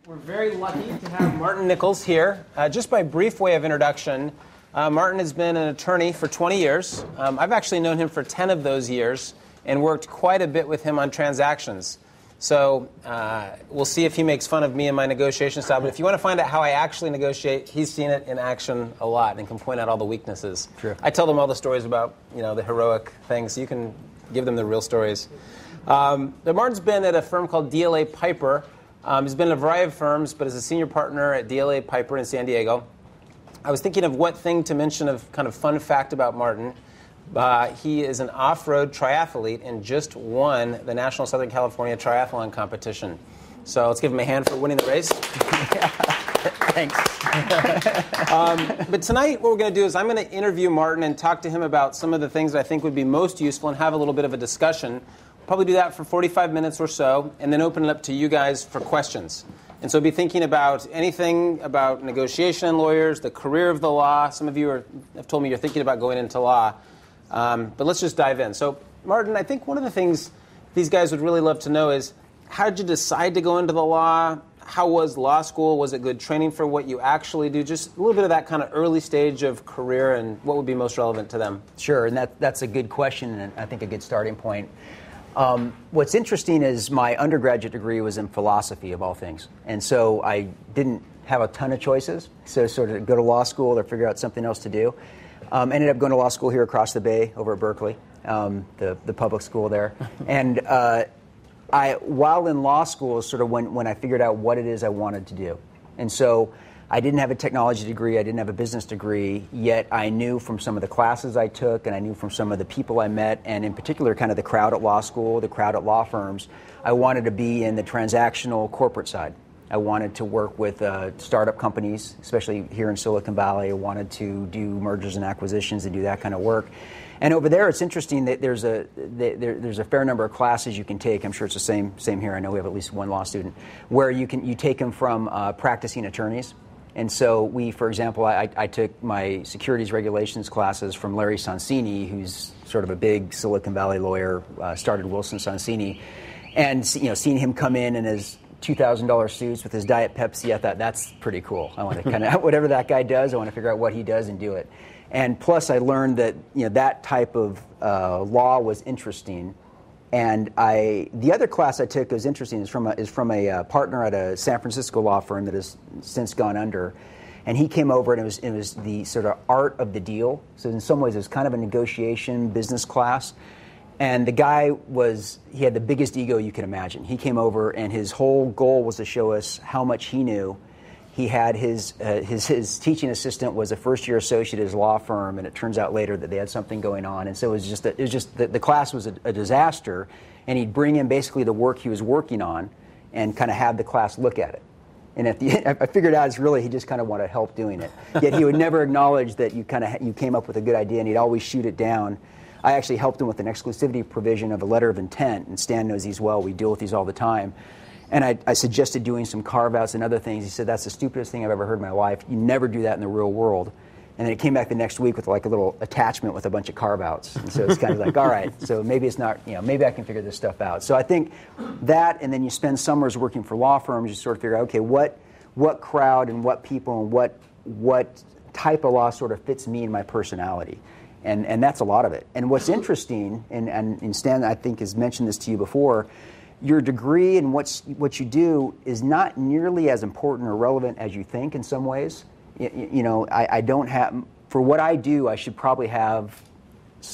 We're very lucky to have Martin Nichols here. Just by brief way of introduction, Martin has been an attorney for 20 years. I've actually known him for 10 of those years and worked quite a bit with him on transactions. So we'll see if he makes fun of me and my negotiation style. But if you want to find out how I actually negotiate, he's seen it in action a lot and can point out all the weaknesses. Sure. I tell them all the stories about the heroic things. So you can give them the real stories. But Martin's been at a firm called DLA Piper. He's been in a variety of firms, but as a senior partner at DLA Piper in San Diego. I was thinking of what thing to mention of kind of fun fact about Martin. He is an off-road triathlete and just won the National Southern California Triathlon Competition. So let's give him a hand for winning the race. Thanks. But tonight what we're going to do is I'm going to interview Martin and talk to him about some of the things that I think would be most useful and have a little bit of a discussion. Probably do that for 45 minutes or so, and then open it up to you guys for questions. And so be thinking about anything about negotiation and lawyers, the career of the law. Some of you have told me you're thinking about going into law. But let's just dive in. So, Martin, I think one of the things these guys would really love to know is, how did you decide to go into the law? How was law school? Was it good training for what you actually do? Just a little bit of that kind of early stage of career and what would be most relevant to them. Sure, and that's a good question and I think a good starting point. What's interesting is my undergraduate degree was in philosophy, of all things. And so I didn't have a ton of choices. So sort of go to law school or figure out something else to do. Ended up going to law school here across the bay over at Berkeley, the public school there. And while in law school is sort of when I figured out what it is I wanted to do. And so I didn't have a technology degree, I didn't have a business degree, yet I knew from some of the classes I took and I knew from some of the people I met, and in particular kind of the crowd at law school, the crowd at law firms, I wanted to be in the transactional corporate side. I wanted to work with startup companies, especially here in Silicon Valley. I wanted to do mergers and acquisitions and do that kind of work. And over there, it's interesting that there's a fair number of classes you can take. I'm sure it's the same here. I know we have at least one law student where you take them from practicing attorneys. And so for example, I took my securities regulations classes from Larry Sonsini, who's sort of a big Silicon Valley lawyer, started Wilson Sonsini, and seeing him come in his $2,000 suits with his Diet Pepsi, I thought that's pretty cool. I want to kind of whatever that guy does, I want to figure out what he does and do it. And plus, I learned that that type of law was interesting. And the other class I took was interesting. Is from a partner at a San Francisco law firm that has since gone under, and he came over and it was the sort of art of the deal. So in some ways, it was kind of a negotiation business class. And the guy he had the biggest ego you can imagine. He came over and his whole goal was to show us how much he knew. He had his teaching assistant was a first-year associate at his law firm, and it turns out later that they had something going on. And so it was just the class was a disaster, and he'd bring in basically the work he was working on, and kind of have the class look at it. And at the end, I figured out it's really he just kind of wanted help doing it. Yet he would never acknowledge that you came up with a good idea, and he'd always shoot it down. I actually helped him with an exclusivity provision of a letter of intent, and Stan knows these well. We deal with these all the time. And I suggested doing some carve-outs and other things. He said, that's the stupidest thing I've ever heard in my life. You never do that in the real world. And then it came back the next week with like a little attachment with a bunch of carve-outs. And so it's kind of like, all right, so maybe it's not, maybe I can figure this stuff out. So I think that, and then you spend summers working for law firms, you sort of figure out, okay, what crowd and what people and what type of law sort of fits me and my personality. And that's a lot of it. And what's interesting, and Stan, I think, has mentioned this to you before, your degree and what you do is not nearly as important or relevant as you think in some ways. I don't have, for what I do, I should probably have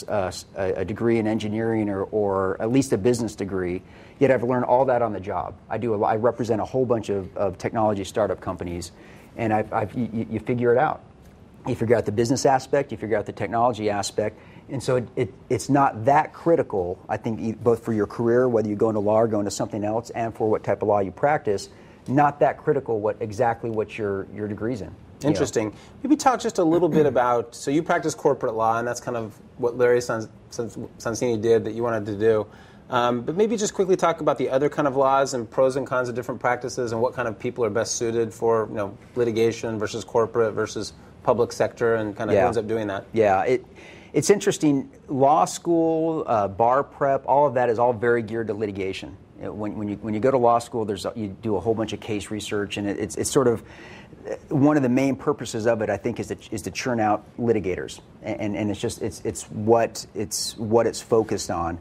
a degree in engineering or at least a business degree, yet I've learned all that on the job. I represent a whole bunch of technology startup companies, and you figure it out. You figure out the business aspect, you figure out the technology aspect, and so it's not that critical, I think, both for your career, whether you go into law or go into something else, and for what type of law you practice, not that critical what your degree's in. Interesting. Maybe talk just a little bit about, so you practice corporate law, and that's kind of what Larry Sonsini did that you wanted to do. But maybe just quickly talk about the other kind of laws and pros and cons of different practices and what kind of people are best suited for litigation versus corporate versus public sector, and kind of who ends up doing that. Yeah, it's interesting. Law school, bar prep, all of that is all very geared to litigation. When you go to law school, you do a whole bunch of case research, and it's sort of one of the main purposes of it, I think, is to churn out litigators, and it's what it's focused on,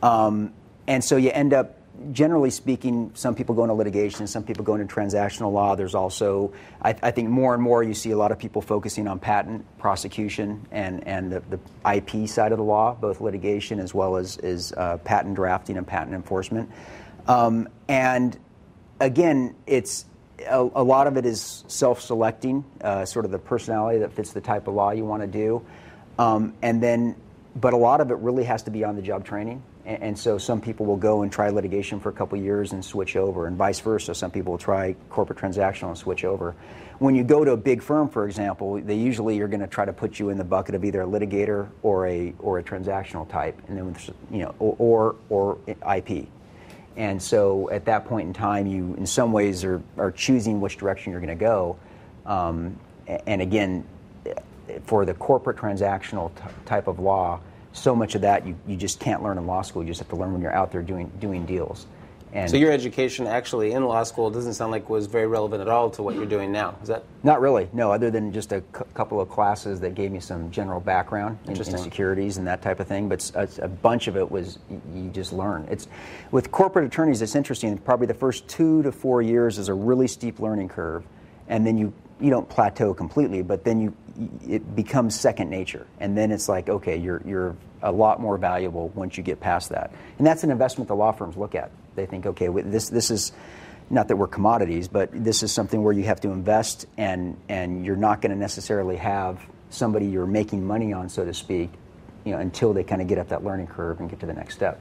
and so you end up, generally speaking, some people go into litigation, some people go into transactional law. There's also, I think, more and more you see a lot of people focusing on patent prosecution and the IP side of the law, both litigation as well as patent drafting and patent enforcement. And again, it's a lot of it is self-selecting, sort of the personality that fits the type of law you want to do, but a lot of it really has to be on-the-job training. And so some people will go and try litigation for a couple of years and switch over, and vice versa. Some people will try corporate transactional and switch over. When you go to a big firm, for example, they usually are going to try to put you in the bucket of either a litigator or a transactional type, and then or IP. And so at that point in time, you in some ways are choosing which direction you're going to go. And again, for the corporate transactional type of law, so much of that you just can't learn in law school. You just have to learn when you're out there doing deals. And so your education actually in law school doesn't sound like was very relevant at all to what you're doing now. Is that? Not really, no, other than just a couple of classes that gave me some general background in securities and that type of thing. But a bunch of it was you just learn. With corporate attorneys, it's interesting. Probably the first 2 to 4 years is a really steep learning curve, and then you don't plateau completely, but then it becomes second nature, and then it's like, okay, you're a lot more valuable once you get past that, and that's an investment the law firms look at. They think, okay, this is not that we're commodities, but this is something where you have to invest, and you're not going to necessarily have somebody you're making money on, so to speak, until they kind of get up that learning curve and get to the next step.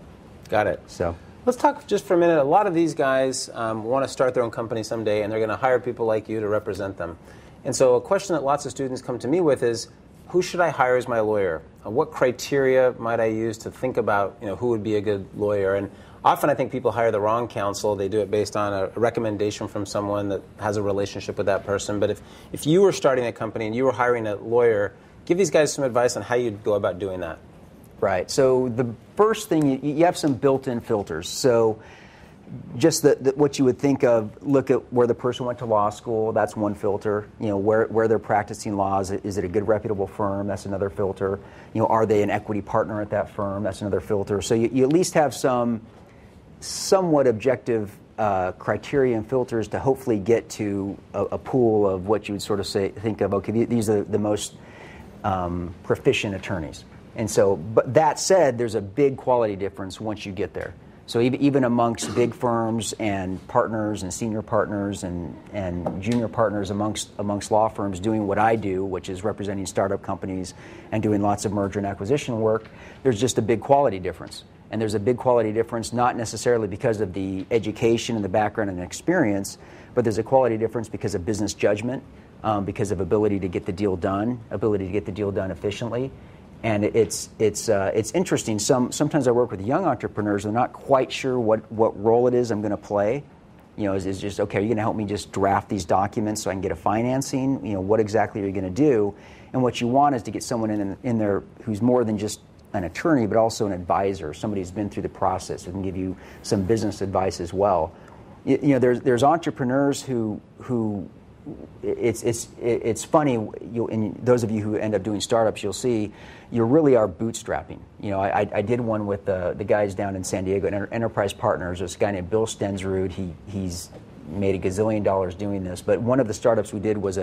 Got it. So let's talk just for a minute. A lot of these guys want to start their own company someday, and they're going to hire people like you to represent them. And so a question that lots of students come to me with is, who should I hire as my lawyer? What criteria might I use to think about who would be a good lawyer? And often I think people hire the wrong counsel. They do it based on a recommendation from someone that has a relationship with that person. But if you were starting a company and you were hiring a lawyer, give these guys some advice on how you'd go about doing that. Right. So the first thing, you have some built-in filters. So just what you would think of, look at where the person went to law school. That's one filter. Where they're practicing laws. Is it a good, reputable firm? That's another filter. Are they an equity partner at that firm? That's another filter. So you at least have some somewhat objective criteria and filters to hopefully get to a pool of what you would sort of think of. Okay, these are the most proficient attorneys. And so, but that said, there's a big quality difference once you get there. So even amongst big firms and partners and senior partners and junior partners amongst law firms doing what I do, which is representing startup companies and doing lots of merger and acquisition work, there's just a big quality difference. And there's a big quality difference not necessarily because of the education and the background and experience, but there's a quality difference because of business judgment, because of ability to get the deal done, ability to get the deal done efficiently. And it's interesting. Sometimes I work with young entrepreneurs. They're not quite sure what role it is I'm going to play. Is just, okay, are you going to help me just draft these documents so I can get a financing? What exactly are you going to do? And what you want is to get someone in there who's more than just an attorney, but also an advisor, somebody who's been through the process and can give you some business advice as well. There's entrepreneurs who it's funny. And those of you who end up doing startups, you'll see you really are bootstrapping. I did one with the guys down in San Diego, Enterprise Partners. There's a guy named Bill Stensrud. He's made $1 gazillion doing this. But one of the startups we did was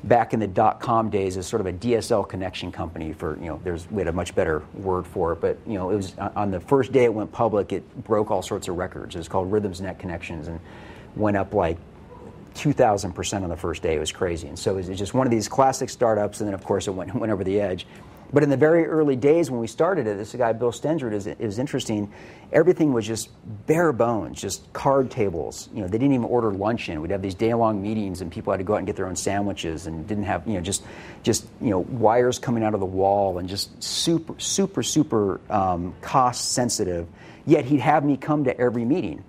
back in the .com days, is sort of a DSL connection company for we had a much better word for it. But it was on the first day it went public, it broke all sorts of records. It was called Rhythms Net Connections and went up like 2,000% on the first day. It was crazy. And so it was just one of these classic startups, and then of course it went over the edge. But in the very early days when we started it, this guy Bill Stensrud is interesting. Everything was just bare bones, just card tables. They didn't even order lunch in. We'd have these day-long meetings, and people had to go out and get their own sandwiches, and didn't have just wires coming out of the wall, and just super cost sensitive. Yet he'd have me come to every meeting.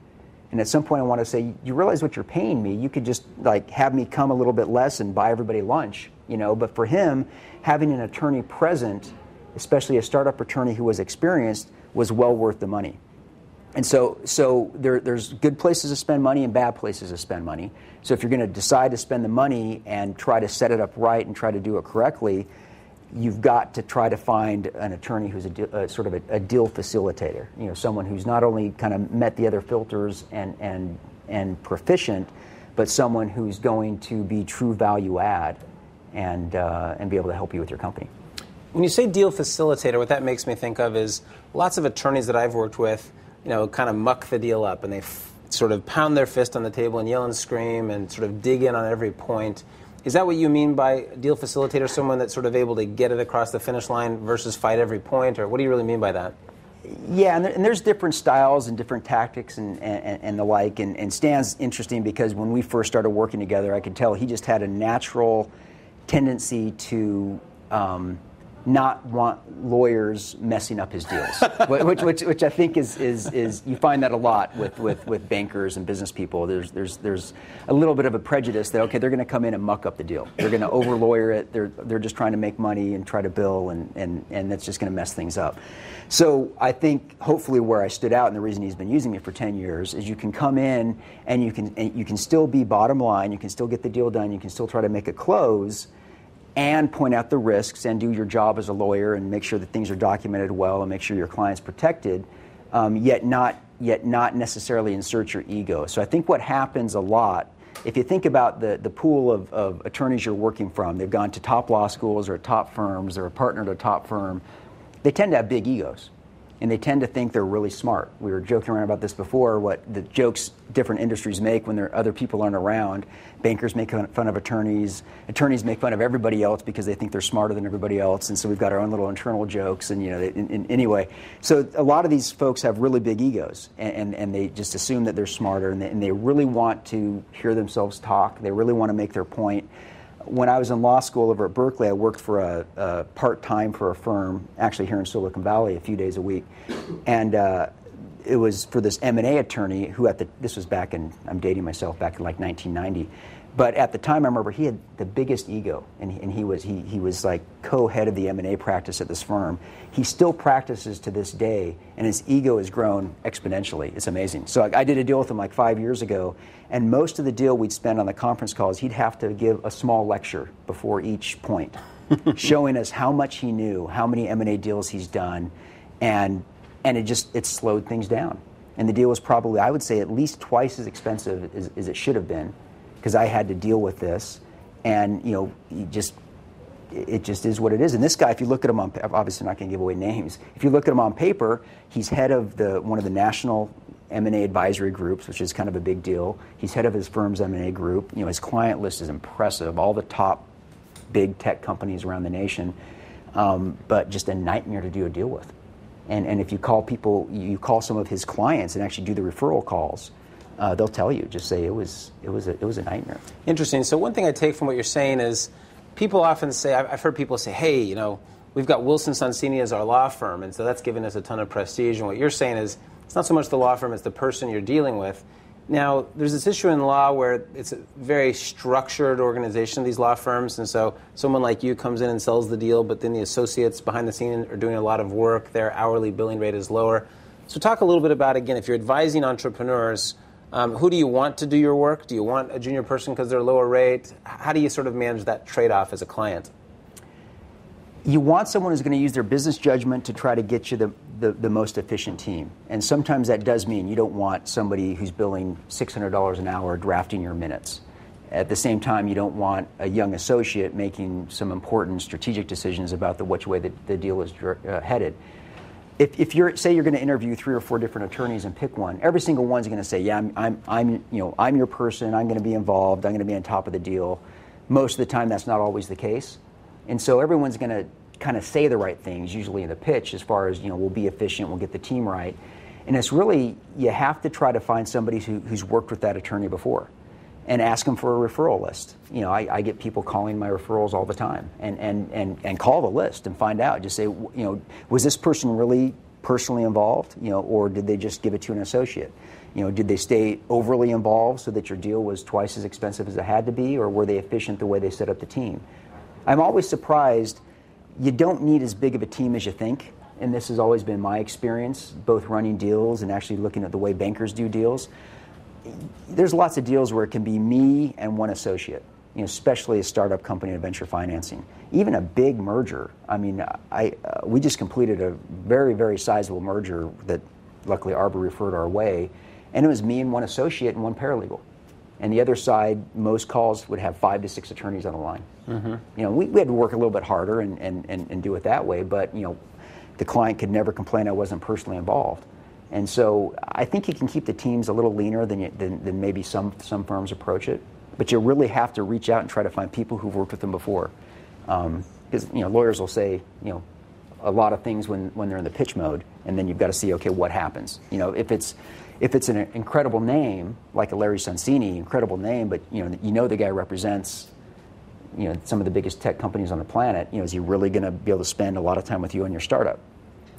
And at some point I want to say, you realize what you're paying me? You could just have me come a little bit less and buy everybody lunch, But for him, having an attorney present, especially a startup attorney who was experienced, was well worth the money. And so there's good places to spend money and bad places to spend money. So if you're going to decide to spend the money and try to set it up right and try to do it correctly, you've got to try to find an attorney who's sort of a deal facilitator. Someone who's not only kind of met the other filters and proficient, but someone who's going to be true value add and be able to help you with your company. When you say deal facilitator, what that makes me think of is lots of attorneys that I've worked with, kind of muck the deal up, and they sort of pound their fist on the table and yell and scream and sort of dig in on every point. Is that what you mean by deal facilitator, someone that's sort of able to get it across the finish line versus fight every point, or what do you really mean by that? Yeah, and there's different styles and different tactics and the like, and Stan's interesting because when we first started working together, I could tell he just had a natural tendency to not want lawyers messing up his deals, which I think is you find that a lot with bankers and business people. There's a little bit of a prejudice that they're going to come in and muck up the deal. They're going to over lawyer it. They're just trying to make money and try to bill, and that's just going to mess things up. So I think hopefully where I stood out and the reason he's been using me for 10 years is you can come in and you can still be bottom line. You can still get the deal done. You can still try to make a close, and point out the risks and do your job as a lawyer and make sure that things are documented well and make sure your client's protected, yet not necessarily insert your ego. So I think what happens a lot, if you think about the pool of attorneys you're working from, they've gone to top law schools or top firms, they're a partner at a top firm, they tend to have big egos. And they tend to think they're really smart. We were joking around about this before, what the jokes different industries make when other people aren't around. Bankers make fun of attorneys. Attorneys make fun of everybody else because they think they're smarter than everybody else. And so we've got our own little internal jokes. And anyway, so a lot of these folks have really big egos, and they just assume that they're smarter, and they really want to hear themselves talk. They really want to make their point. When I was in law school over at Berkeley, I worked for a part-time for a firm, actually here in Silicon Valley, a few days a week. And it was for this M&A attorney who this was back in, I'm dating myself, back in like 1990. But at the time, I remember he had the biggest ego, and he was like co-head of the M&A practice at this firm. He still practices to this day, and his ego has grown exponentially. It's amazing. So I did a deal with him like 5 years ago, and most of the deal we'd spend on the conference calls, he'd have to give a small lecture before each point, showing us how much he knew, how many M&A deals he's done, and it slowed things down. And the deal was probably, I would say, at least twice as expensive as it should have been, because I had to deal with this, and it just is what it is. And this guy, if you look at him on, obviously not going to give away names, if you look at him on paper, he's head of one of the national M&A advisory groups, which is kind of a big deal. He's head of his firm's M&A group. His client list is impressive, all the top big tech companies around the nation, but just a nightmare to do a deal with. And if you call people, you call some of his clients and actually do the referral calls, they'll tell you, just say it was a nightmare. Interesting. So one thing I take from what you're saying is people often say, I've heard people say, hey, we've got Wilson Sonsini as our law firm, and so that's given us a ton of prestige. And what you're saying is it's not so much the law firm, it's the person you're dealing with. Now, there's this issue in law where it's a very structured organization, these law firms, and so someone like you comes in and sells the deal, but then the associates behind the scene are doing a lot of work, their hourly billing rate is lower. So talk a little bit about, again, if you're advising entrepreneurs, who do you want to do your work? Do you want a junior person because they're lower rate? How do you sort of manage that trade-off as a client? You want someone who's going to use their business judgment to try to get you the most efficient team. And sometimes that does mean you don't want somebody who's billing $600 an hour drafting your minutes. At the same time, you don't want a young associate making some important strategic decisions about which way the deal is headed. If you're going to interview 3 or 4 different attorneys and pick one, every single one's going to say, yeah, I'm your person, I'm going to be involved, I'm going to be on top of the deal. Most of the time, that's not always the case. And so everyone's going to kind of say the right things, usually in the pitch, as far as, we'll be efficient, we'll get the team right. And it's really, you have to try to find somebody who's worked with that attorney before and ask them for a referral list. I get people calling my referrals all the time and call the list and find out. Just say, was this person really personally involved, or did they just give it to an associate? Did they stay overly involved so that your deal was twice as expensive as it had to be, or were they efficient the way they set up the team? I'm always surprised. You don't need as big of a team as you think. and this has always been my experience, both running deals and actually looking at the way bankers do deals, there's lots of deals where it can be me and one associate, especially a startup company and venture financing. Even a big merger. I mean, we just completed a very, very sizable merger that luckily Arbor referred our way, and it was me and one associate and one paralegal. And the other side, most calls would have 5 to 6 attorneys on the line. Mm-hmm. We had to work a little bit harder and do it that way, but the client could never complain I wasn't personally involved. And so I think you can keep the teams a little leaner than maybe some firms approach it. But you really have to reach out and try to find people who've worked with them before. Because lawyers will say a lot of things when they're in the pitch mode, and then you've got to see, okay, what happens? If it's an incredible name, like a Larry Sonsini, incredible name, but the guy represents some of the biggest tech companies on the planet, is he really going to be able to spend a lot of time with you on your startup?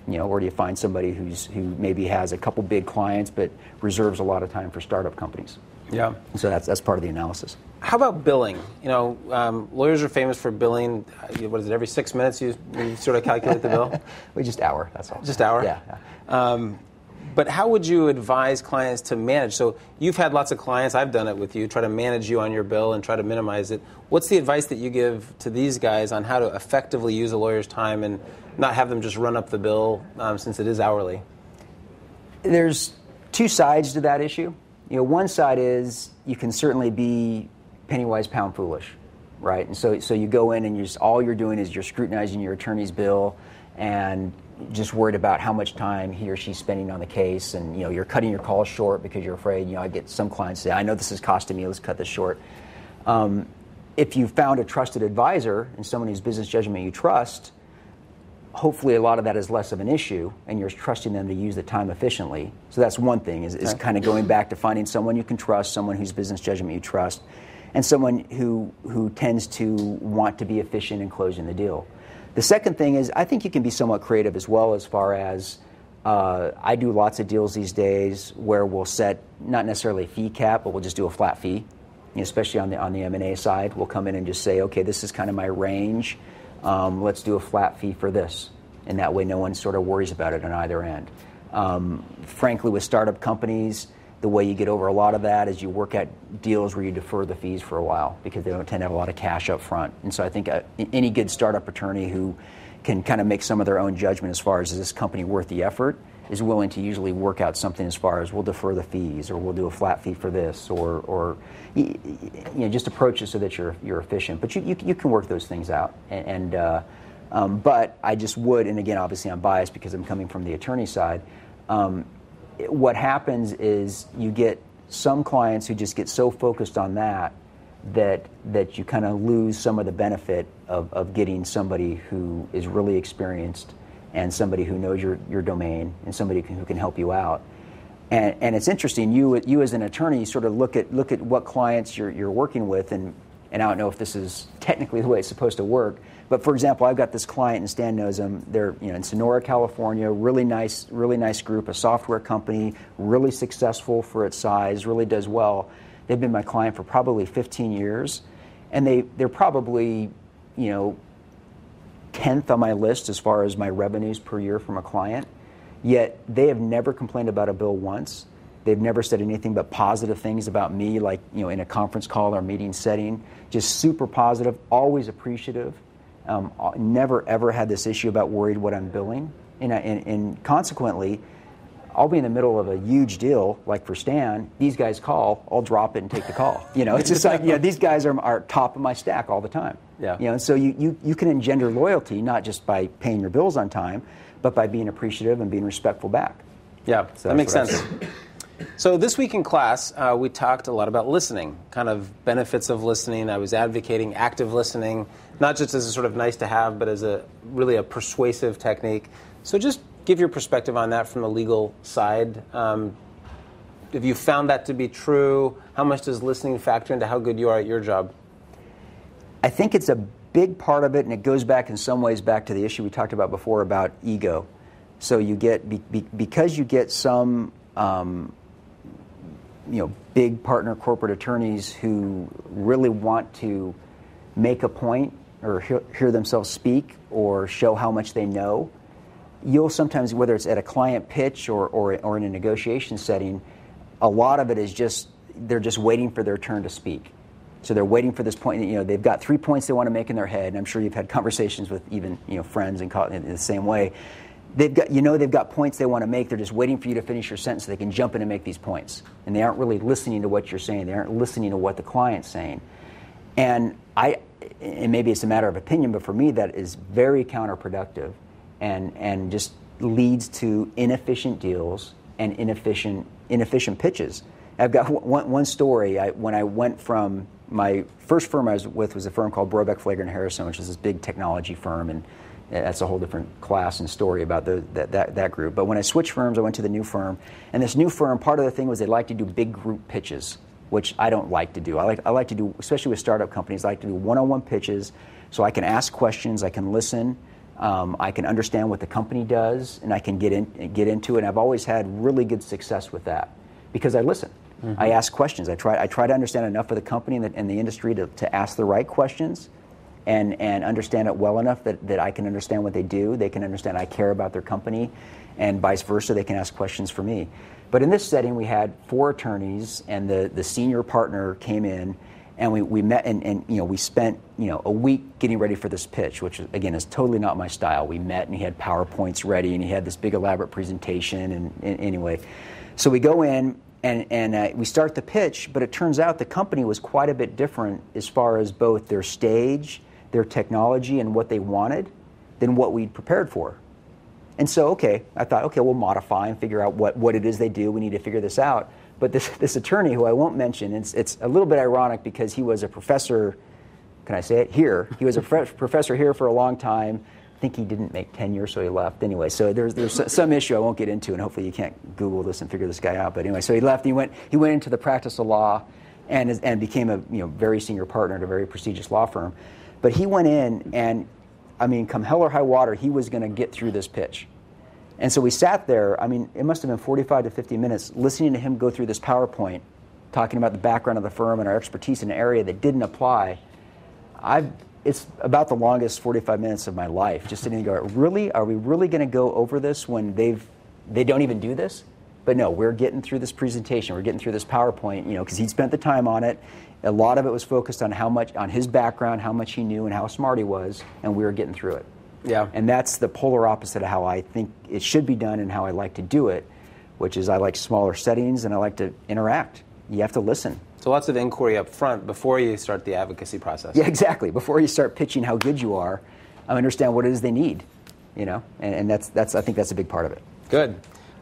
Or do you find somebody who maybe has a couple big clients but reserves a lot of time for startup companies? Yeah. So that's part of the analysis. How about billing? Lawyers are famous for billing. What is it? Every 6 minutes you sort of calculate the bill? Just hour. That's all. Just hour. Yeah. But how would you advise clients to manage? So you've had lots of clients. I've done it with you. Try to manage you on your bill and try to minimize it. What's the advice that you give to these guys on how to effectively use a lawyer's time and not have them just run up the bill since it is hourly? There's 2 sides to that issue. One side is you can certainly be penny wise, pound foolish, right? And so you go in and all you're doing is you're scrutinizing your attorney's bill and just worried about how much time he or she's spending on the case, and you're cutting your calls short because you're afraid. I get some clients say, I know this is costing me, let's cut this short. If you found a trusted advisor and someone whose business judgment you trust, hopefully a lot of that is less of an issue, and you're trusting them to use the time efficiently. So that's one thing, is kind of going back to finding someone you can trust, someone whose business judgment you trust, and someone who tends to want to be efficient in closing the deal. The second thing is I think you can be somewhat creative as well, as far as I do lots of deals these days where we'll set not necessarily a fee cap, but we'll just do a flat fee. Especially on the M&A side, we'll come in and just say, okay, this is kind of my range. Let's do a flat fee for this. And that way no one sort of worries about it on either end. Frankly, with startup companies, the way you get over a lot of that is you work at deals where you defer the fees for a while because they don't tend to have a lot of cash up front. And so I think any good startup attorney who can kind of make some of their own judgment as far as is this company worth the effort is willing to usually work out something as far as we'll defer the fees, or we'll do a flat fee for this, or just approach it so that you're efficient. But you can work those things out. But I just would, and again, obviously I'm biased because I'm coming from the attorney side. What happens is you get some clients who just get so focused on that you kind of lose some of the benefit of getting somebody who is really experienced and somebody who knows your domain and somebody who can help you out. And it's interesting, you as an attorney sort of look at what clients you're working with, and I don't know if this is technically the way it's supposed to work, but for example, I've got this client, and Stan knows them. They're in Sonora, California, really nice group, a software company, really successful for its size, really does well. They've been my client for probably 15 years, and they're probably 10th on my list as far as my revenues per year from a client. Yet they have never complained about a bill once. They've never said anything but positive things about me, like in a conference call or meeting setting. Just super positive, always appreciative. Never ever had this issue about worried what I'm billing, and consequently, I'll be in the middle of a huge deal, like for Stan. These guys call, I'll drop it and take the call. It's just like these guys are top of my stack all the time. Yeah. And so you can engender loyalty not just by paying your bills on time, but by being appreciative and being respectful back. Yeah, so that makes sense. So this week in class, we talked a lot about listening, kind of benefits of listening. I was advocating active listening, not just as a sort of nice to have, but as really a persuasive technique. So just give your perspective on that from the legal side. Have you found that to be true? How much does listening factor into how good you are at your job? I think it's a big part of it, and it goes back in some ways back to the issue we talked about before about ego. So you get, because you get some big partner corporate attorneys who really want to make a point or hear themselves speak or show how much they know, you'll sometimes, whether it's at a client pitch or in a negotiation setting, a lot of it is just, they're just waiting for their turn to speak. So they're waiting for this point. They've got 3 points they want to make in their head, and I'm sure you've had conversations with even friends in the same way. They've got points they want to make. They're just waiting for you to finish your sentence so they can jump in and make these points. And they aren't really listening to what you're saying. They aren't listening to what the client's saying. And maybe it's a matter of opinion, but for me that is very counterproductive, and just leads to inefficient deals and inefficient pitches. I've got one story. When I went from my first firm I was with was a firm called Brobeck, Flager & Harrison, which is this big technology firm, and that's a whole different class and story about that group. But when I switched firms, I went to the new firm, and this new firm, part of the thing was they like to do big group pitches, which I don't like to do. I like to do, especially with startup companies, I like to do one-on-one pitches, so I can ask questions, I can listen, I can understand what the company does, and I can get into it. And I've always had really good success with that because I listen. Mm-hmm. I ask questions. I try to understand enough of the company and the industry to ask the right questions and understand it well enough that I can understand what they do. They can understand I care about their company, and vice versa. They can ask questions for me. But in this setting, we had 4 attorneys, and the senior partner came in, and we met, and we spent a week getting ready for this pitch, which again is totally not my style. We met, and he had PowerPoints ready, and he had this big elaborate presentation, and anyway, so we go in. And we start the pitch, but it turns out the company was quite a bit different as far as both their stage, their technology, and what they wanted than what we'd prepared for. And so, I thought, we'll modify and figure out what it is they do. We need to figure this out. But this attorney, who I won't mention, it's a little bit ironic because he was a professor, can I say it? Here. He was a professor here for a long time. I think he didn't make tenure, so he left. Anyway, so there's some issue I won't get into, and hopefully you can't Google this and figure this guy out. But anyway, so he left. And he went into the practice of law, and became a very senior partner at a very prestigious law firm. But he went in, and come hell or high water, he was going to get through this pitch. And so we sat there. It must have been 45 to 50 minutes listening to him go through this PowerPoint, talking about the background of the firm and our expertise in an area that didn't apply. It's about the longest 45 minutes of my life, just sitting there going, really? Are we really going to go over this when they don't even do this? But no, we're getting through this presentation. We're getting through this PowerPoint, because he'd spent the time on it. A lot of it was focused on on his background, how much he knew, and how smart he was, and we were getting through it. Yeah. And that's the polar opposite of how I think it should be done and how I like to do it, which is I like smaller settings and I like to interact. You have to listen. So lots of inquiry up front before you start the advocacy process. Yeah, exactly. Before you start pitching how good you are, understand what it is they need, and that's I think that's a big part of it. Good.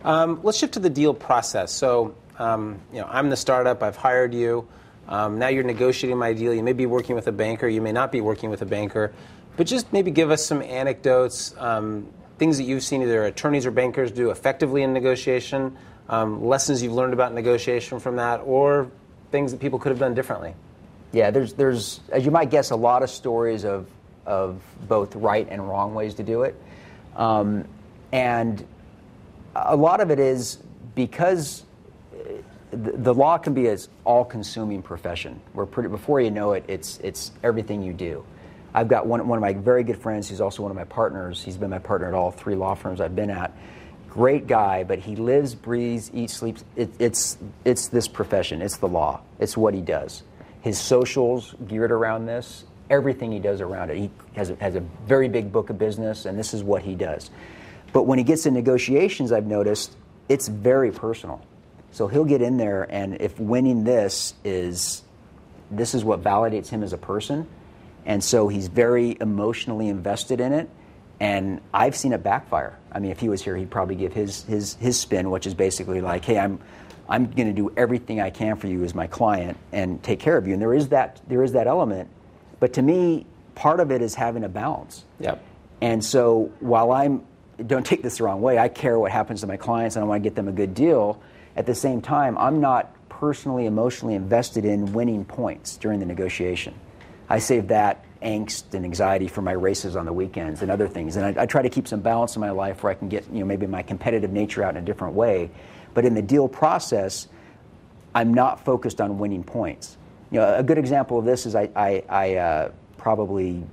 Let's shift to the deal process. So, I'm the startup. I've hired you. Now you're negotiating my deal. You may be working with a banker. You may not be working with a banker. But just maybe give us some anecdotes, things that you've seen either attorneys or bankers do effectively in negotiation, lessons you've learned about negotiation from that, or things that people could have done differently. Yeah, there's as you might guess, a lot of stories of both right and wrong ways to do it. And a lot of it is because the law can be an all-consuming profession, where before you know it, it's everything you do. I've got one of my very good friends who's also one of my partners. He's been my partner at all 3 law firms I've been at. Great guy, but he lives, breathes, eats, sleeps. It's this profession. It's the law. It's what he does. His socials geared around this. Everything he does around it. He has a very big book of business, and this is what he does. But when he gets to negotiations, I've noticed it's very personal. So he'll get in there, and if winning this is what validates him as a person, and so he's very emotionally invested in it. And I've seen it backfire. If he was here, he'd probably give his spin, which is basically like, hey, I'm going to do everything I can for you as my client and take care of you. And there is that element. But to me, part of it is having a balance. Yep. And so while don't take this the wrong way, I care what happens to my clients and I want to get them a good deal. At the same time, I'm not personally, emotionally invested in winning points during the negotiation. I save that angst and anxiety for my races on the weekends and other things. And I try to keep some balance in my life where I can get maybe my competitive nature out in a different way. But in the deal process, I'm not focused on winning points. A good example of this is I probably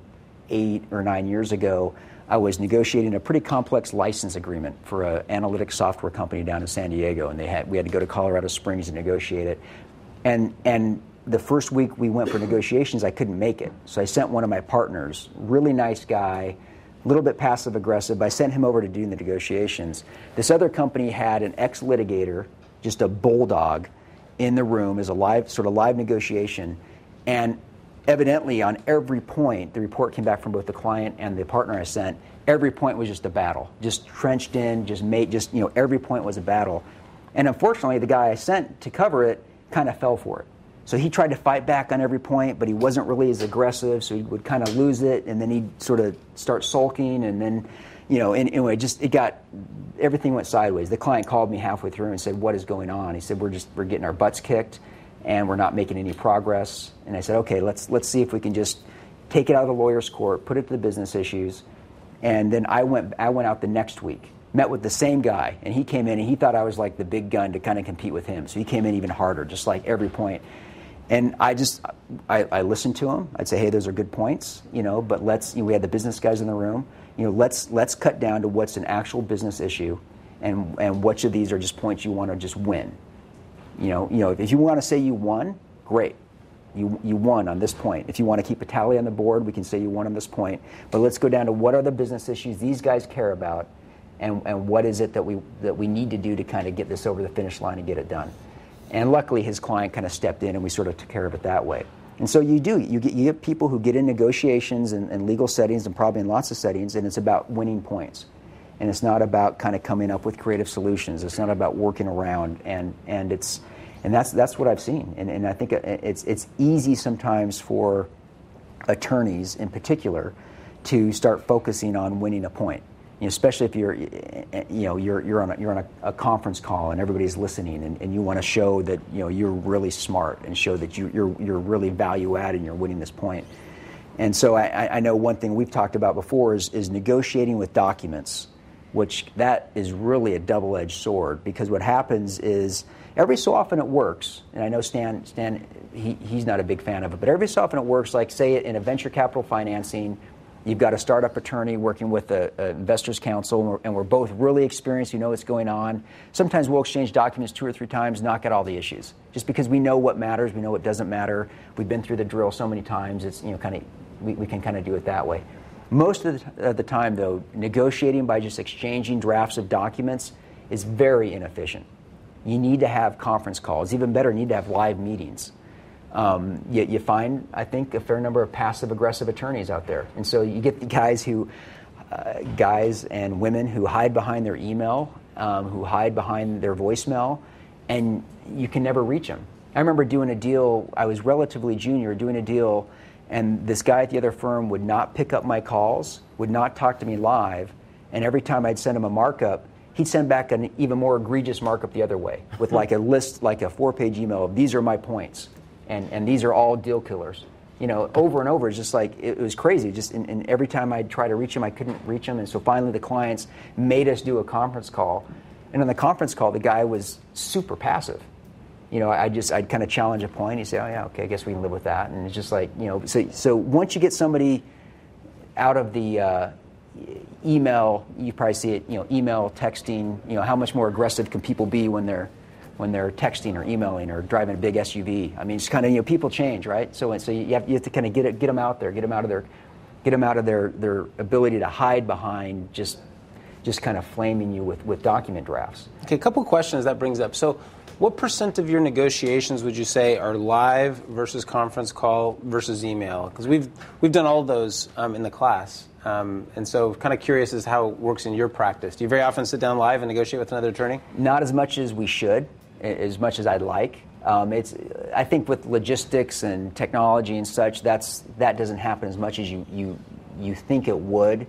8 or 9 years ago, I was negotiating a pretty complex license agreement for an analytics software company down in San Diego, and we had to go to Colorado Springs to negotiate it. And the first week we went for negotiations, I couldn't make it. So I sent one of my partners, really nice guy, a little bit passive aggressive, but I sent him over to do the negotiations. This other company had an ex-litigator, just a bulldog, in the room as a live negotiation, and evidently on every point, the report came back from both the client and the partner I sent, every point was just a battle, just trenched in, every point was a battle. And unfortunately, the guy I sent to cover it kind of fell for it. So he tried to fight back on every point, but he wasn't really as aggressive, so he would kind of lose it, and then he'd sort of start sulking, and then, anyway, everything went sideways. The client called me halfway through and said, "What is going on?" He said, "We're getting our butts kicked, and we're not making any progress." And I said, "Okay, let's see if we can just take it out of the lawyer's court, put it to the business issues." And then I went out the next week, met with the same guy, and he came in and he thought I was like the big gun to kind of compete with him. So he came in even harder, just like every point. And I listened to him. I'd say, "Hey, those are good points, but we had the business guys in the room. Let's cut down to what's an actual business issue, and which of these are just points you want to just win. If you want to say you won, great. You won on this point. If you want to keep a tally on the board, we can say you won on this point. But let's go down to what are the business issues these guys care about, and what is it that we need to do to kind of get this over the finish line and get it done." And luckily, his client kind of stepped in, and we sort of took care of it that way. And so you get people who get in negotiations and legal settings, and probably in lots of settings, and it's about winning points. And it's not about kind of coming up with creative solutions. It's not about working around, and that's what I've seen. And I think it's easy sometimes for attorneys in particular to start focusing on winning a point. Especially if you're on a conference call and everybody's listening, and you want to show that you're really smart and show that you're really value added and you're winning this point. And so I know one thing we've talked about before is negotiating with documents, which that is really a double-edged sword, because what happens is every so often it works, and I know Stan he's not a big fan of it, but every so often it works. Like say in a venture capital financing, you've got a startup attorney working with an investor's counsel, and we're both really experienced, what's going on. Sometimes we'll exchange documents 2 or 3 times, knock out all the issues, just because we know what matters, we know what doesn't matter. We've been through the drill so many times, it's we can kind of do it that way. Most of the time, though, negotiating by just exchanging drafts of documents is very inefficient. You need to have conference calls. Even better, you need to have live meetings. You find, I think, a fair number of passive-aggressive attorneys out there. And so you get the guys and women who hide behind their email, who hide behind their voicemail, and you can never reach them. I remember doing a deal, I was relatively junior, doing a deal, and this guy at the other firm would not pick up my calls, would not talk to me live, and every time I'd send him a markup, he'd send back an even more egregious markup the other way, with like a list, like a 4-page email of these are my points. And these are all deal killers. Over and over, it's just like, it was crazy. And every time I'd try to reach him, I couldn't reach him. And so finally the clients made us do a conference call. And on the conference call, the guy was super passive. I'd kind of challenge a point. He'd say, "Oh yeah, okay, I guess we can live with that." And it's just like, so once you get somebody out of the email, you probably see it, email, texting, how much more aggressive can people be when they're texting or emailing or driving a big SUV. I mean, it's kind of, people change, right? So you have to kind of get them out there, get them out of their ability to hide behind just kind of flaming you with document drafts. Okay, a couple questions that brings up. So what % of your negotiations would you say are live versus conference call versus email? Because we've done all of those in the class. And so kind of curious as how it works in your practice. Do you very often sit down live and negotiate with another attorney? Not as much as we should, as much as I'd like. I think with logistics and technology and such, that doesn't happen as much as you think it would.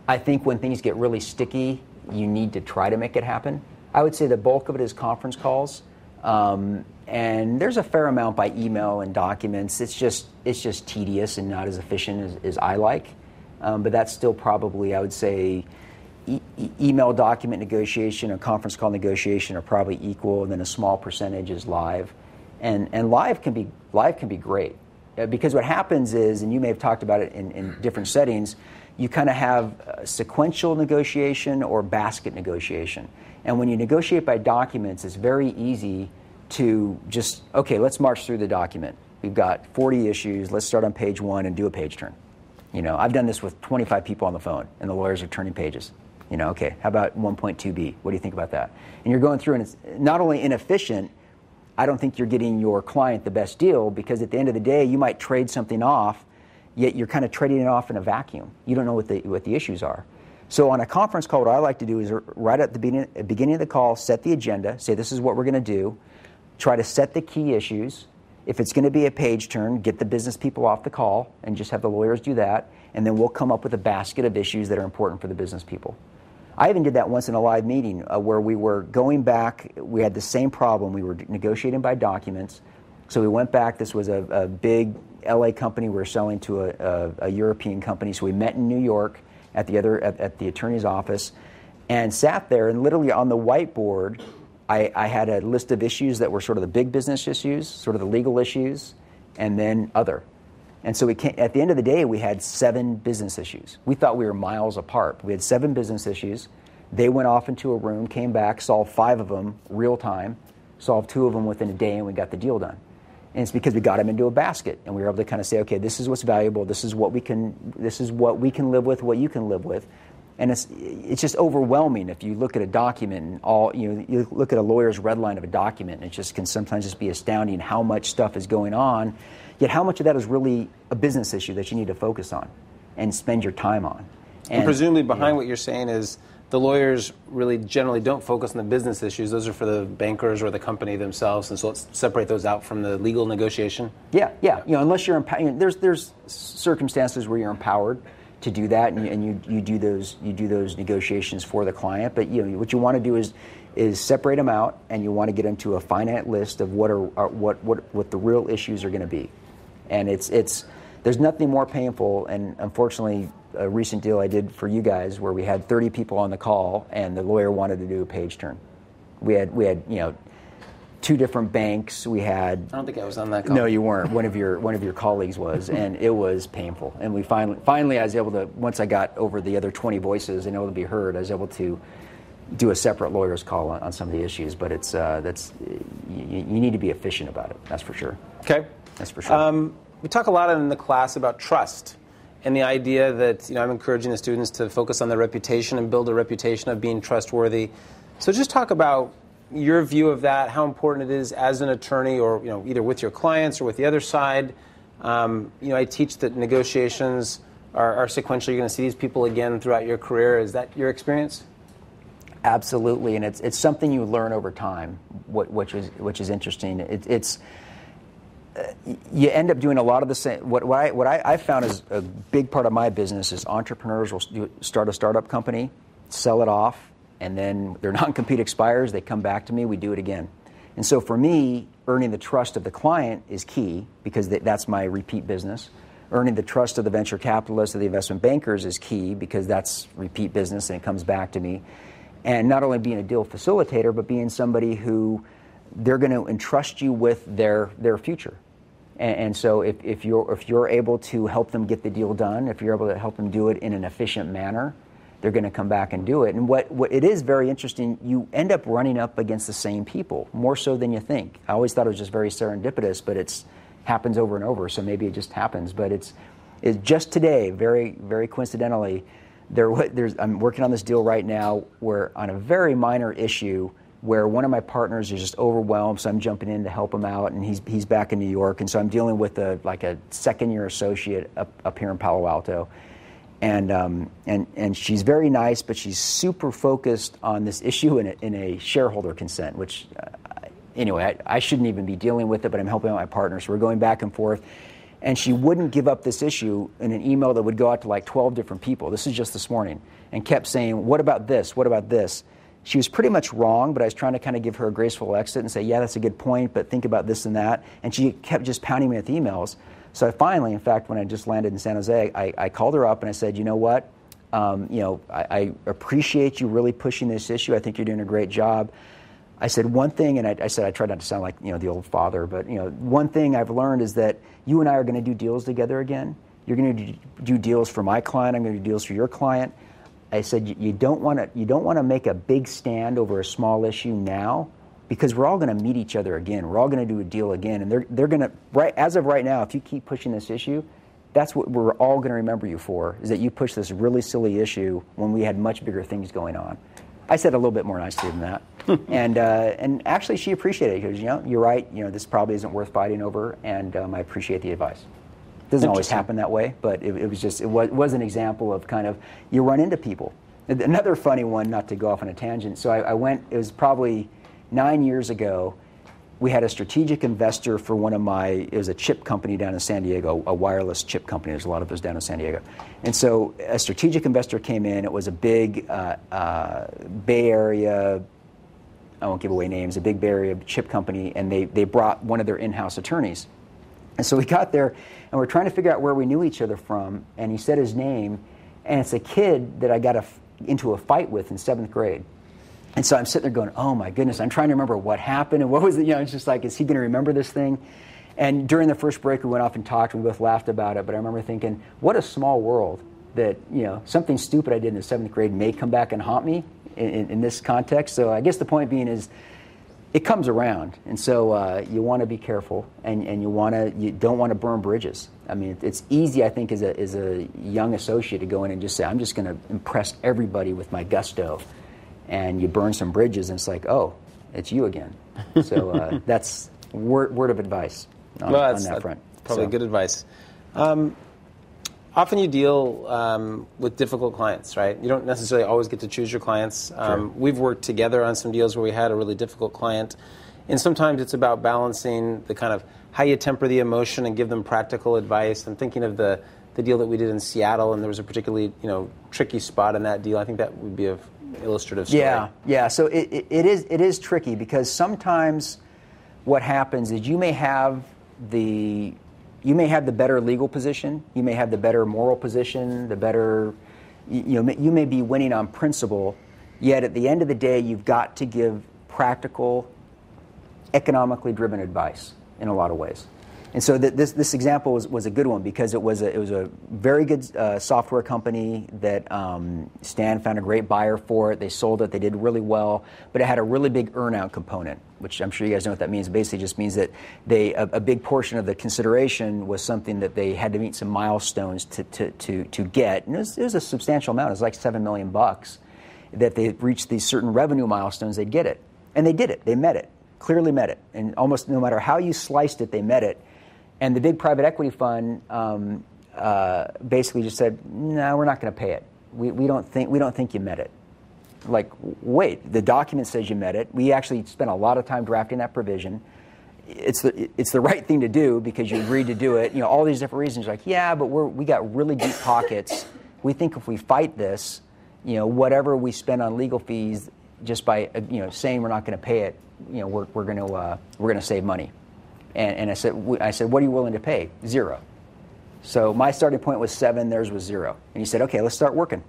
I think when things get really sticky, you need to try to make it happen. I would say the bulk of it is conference calls, and there's a fair amount by email and documents. It's just tedious and not as efficient as I like. But that's still probably, I would say, email document negotiation or conference call negotiation are probably equal, and then a small percentage is live. And live can be great. Because what happens is, and you may have talked about it in different settings, you kind of have sequential negotiation or basket negotiation. And when you negotiate by documents, it's very easy to just, okay, let's march through the document. We've got 40 issues. Let's start on page 1 and do a page turn. I've done this with 25 people on the phone, and the lawyers are turning pages. Okay, how about 1.2b? What do you think about that? And you're going through, and it's not only inefficient, I don't think you're getting your client the best deal, because at the end of the day, you might trade something off, yet you're kind of trading it off in a vacuum. You don't know what the issues are. So on a conference call, what I like to do is right at the beginning of the call, set the agenda, say this is what we're going to do, try to set the key issues. If it's going to be a page turn, get the business people off the call and just have the lawyers do that, and then we'll come up with a basket of issues that are important for the business people. I even did that once in a live meeting where we were going back. We had the same problem. We were negotiating by documents. So we went back. This was a big LA company. We were selling to a European company. So we met in New York at the attorney's office and sat there, and literally on the whiteboard, I had a list of issues that were sort of the big business issues, sort of the legal issues, and then other. And so at the end of the day, we had 7 business issues. We thought we were miles apart. We had 7 business issues. They went off into a room, came back, solved 5 of them real time, solved 2 of them within a day, and we got the deal done. And it's because we got them into a basket, and we were able to kind of say, okay, this is what's valuable. This is what we can live with, what you can live with. And it's just overwhelming if you look at a document and you look at a lawyer's red line of a document, and it just can sometimes just be astounding how much stuff is going on, yet how much of that is really a business issue that you need to focus on and spend your time on. And presumably behind what you're saying is the lawyers really generally don't focus on the business issues. Those are for the bankers or the company themselves, and so let's separate those out from the legal negotiation. Yeah. Unless you're empowered, there's circumstances where you're empowered to do that, and you do those negotiations for the client. But what you want to do is separate them out, and you want to get into a finite list of what the real issues are going to be. And there's nothing more painful. And unfortunately, a recent deal I did for you guys where we had 30 people on the call, and the lawyer wanted to do a page turn. We had 2 different banks. We had. I don't think I was on that call. No, you weren't. One of your colleagues was, and it was painful. And we finally, I was able to, once I got over the other 20 voices and able to be heard, I was able to do a separate lawyer's call on some of the issues. But you need to be efficient about it. That's for sure. Okay, that's for sure. We talk a lot in the class about trust. And the idea that I'm encouraging the students to focus on their reputation and build a reputation of being trustworthy. So just talk about your view of that, how important it is as an attorney, or either with your clients or with the other side. I teach that negotiations are sequential. You're going to see these people again throughout your career. Is that your experience? Absolutely, and it's something you learn over time, which is interesting. You end up doing a lot of the same. What I found is a big part of my business is entrepreneurs will start a startup company, sell it off, and then their non-compete expires, they come back to me, we do it again. And so for me, earning the trust of the client is key, because that's my repeat business. Earning the trust of the venture capitalists or the investment bankers is key, because that's repeat business and it comes back to me. And not only being a deal facilitator, but being somebody who they're going to entrust you with their future. And so if you're able to help them get the deal done, if you're able to help them do it in an efficient manner, they're going to come back and do it. And what it is very interesting, you end up running up against the same people, more so than you think. I always thought it was just very serendipitous, but it happens over and over, so maybe it just happens. But it's just today, very, very coincidentally, I'm working on this deal right now where on a very minor issue, where one of my partners is just overwhelmed, so I'm jumping in to help him out, and he's back in New York, and so I'm dealing with a second-year associate up here in Palo Alto, and she's very nice, but she's super focused on this issue in a shareholder consent, which anyway I shouldn't even be dealing with it, but I'm helping out my partner, so we're going back and forth, and she wouldn't give up this issue in an email that would go out to like 12 different people. This is just this morning, and kept saying, "What about this? What about this?" She was pretty much wrong, but I was trying to kind of give her a graceful exit and say, yeah, that's a good point, but think about this and that. And she kept just pounding me with emails. So I finally, in fact, when I just landed in San Jose, I called her up and I said, you know what? I appreciate you really pushing this issue. I think you're doing a great job. I said one thing, and I said I tried not to sound like the old father, but one thing I've learned is that you and I are going to do deals together again. You're going to do deals for my client. I'm going to do deals for your client. I said you don't want to make a big stand over a small issue now, because we're all going to meet each other again. We're all going to do a deal again, and they're going to as of right now, if you keep pushing this issue, that's what we're all going to remember you for, is that you pushed this really silly issue when we had much bigger things going on. I said a little bit more nicely than that. And actually she appreciated it, because you're right, this probably isn't worth fighting over, and I appreciate the advice. It doesn't always happen that way, but it was an example of kind of, you run into people. Another funny one, not to go off on a tangent, so I went, it was probably 9 years ago. We had a strategic investor for it was a chip company down in San Diego, a wireless chip company. There's a lot of those down in San Diego. And so a strategic investor came in. It was a big Bay Area, I won't give away names, a big Bay Area chip company, and they brought one of their in-house attorneys. And so we got there, and we're trying to figure out where we knew each other from, and he said his name, and it's a kid that I got into a fight with in 7th grade. And so I'm sitting there going, oh my goodness, I'm trying to remember what happened and what was it, it's just like, is he going to remember this thing? And during the first break, we went off and talked, and we both laughed about it, but I remember thinking, what a small world that, something stupid I did in the 7th grade may come back and haunt me in this context. So I guess the point being is, it comes around, and so you want to be careful, and you don't want to burn bridges. I mean, it's easy, I think, as a young associate to go in and just say, I'm just going to impress everybody with my gusto. And you burn some bridges, and it's like, oh, it's you again. So that's word of advice on that front. Probably good advice. Often you deal with difficult clients, right? You don't necessarily always get to choose your clients. Sure. We've worked together on some deals where we had a really difficult client. And sometimes it's about balancing the kind of how you temper the emotion and give them practical advice. I'm thinking of the deal that we did in Seattle, and there was a particularly tricky spot in that deal. I think that would be an illustrative story. Yeah. So it is tricky, because sometimes what happens is you may have the better legal position, you may have the better moral position, the better, you may be winning on principle, yet at the end of the day, you've got to give practical, economically driven advice in a lot of ways. And so this example was a good one, because it was a very good software company that Stan found a great buyer for it. They sold it. They did really well, but it had a really big earn-out component, which I'm sure you guys know what that means. It basically just means that a big portion of the consideration was something that they had to meet some milestones to get. And it was a substantial amount. It was like $7 million that they reached these certain revenue milestones, they'd get it. And they did it. They met it. Clearly met it. And almost no matter how you sliced it, they met it. And the big private equity fund basically just said, "No, we're not going to pay it. We don't think you met it." Like, wait, the document says you met it. We actually spent a lot of time drafting that provision. It's the right thing to do because you agreed to do it. All these different reasons. Like, yeah, but we got really deep pockets. We think if we fight this, whatever we spend on legal fees, just by saying we're not going to pay it, we're going to save money. And I said, what are you willing to pay? 0. So my starting point was 7, theirs was 0. And he said, okay, let's start working.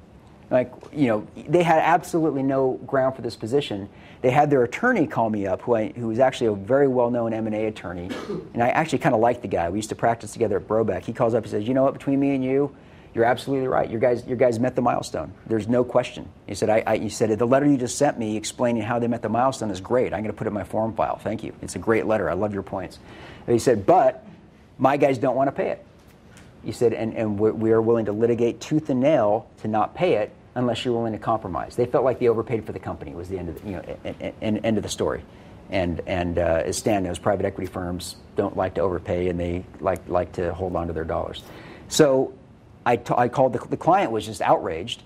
Like, they had absolutely no ground for this position. They had their attorney call me up, who was actually a very well-known M&A attorney. And I actually kind of liked the guy. We used to practice together at Brobeck. He calls up and says, you know what, between me and you, you're absolutely right. Your guys met the milestone. There's no question. He said, he said, the letter you just sent me explaining how they met the milestone is great. I'm going to put it in my form file. Thank you. It's a great letter. I love your points. And he said, but my guys don't want to pay it. He said, and we are willing to litigate tooth and nail to not pay it unless you're willing to compromise. They felt like they overpaid for the company was the end of end of the story. And as Stan knows, private equity firms don't like to overpay, and they like to hold on to their dollars. So I called, the client was just outraged,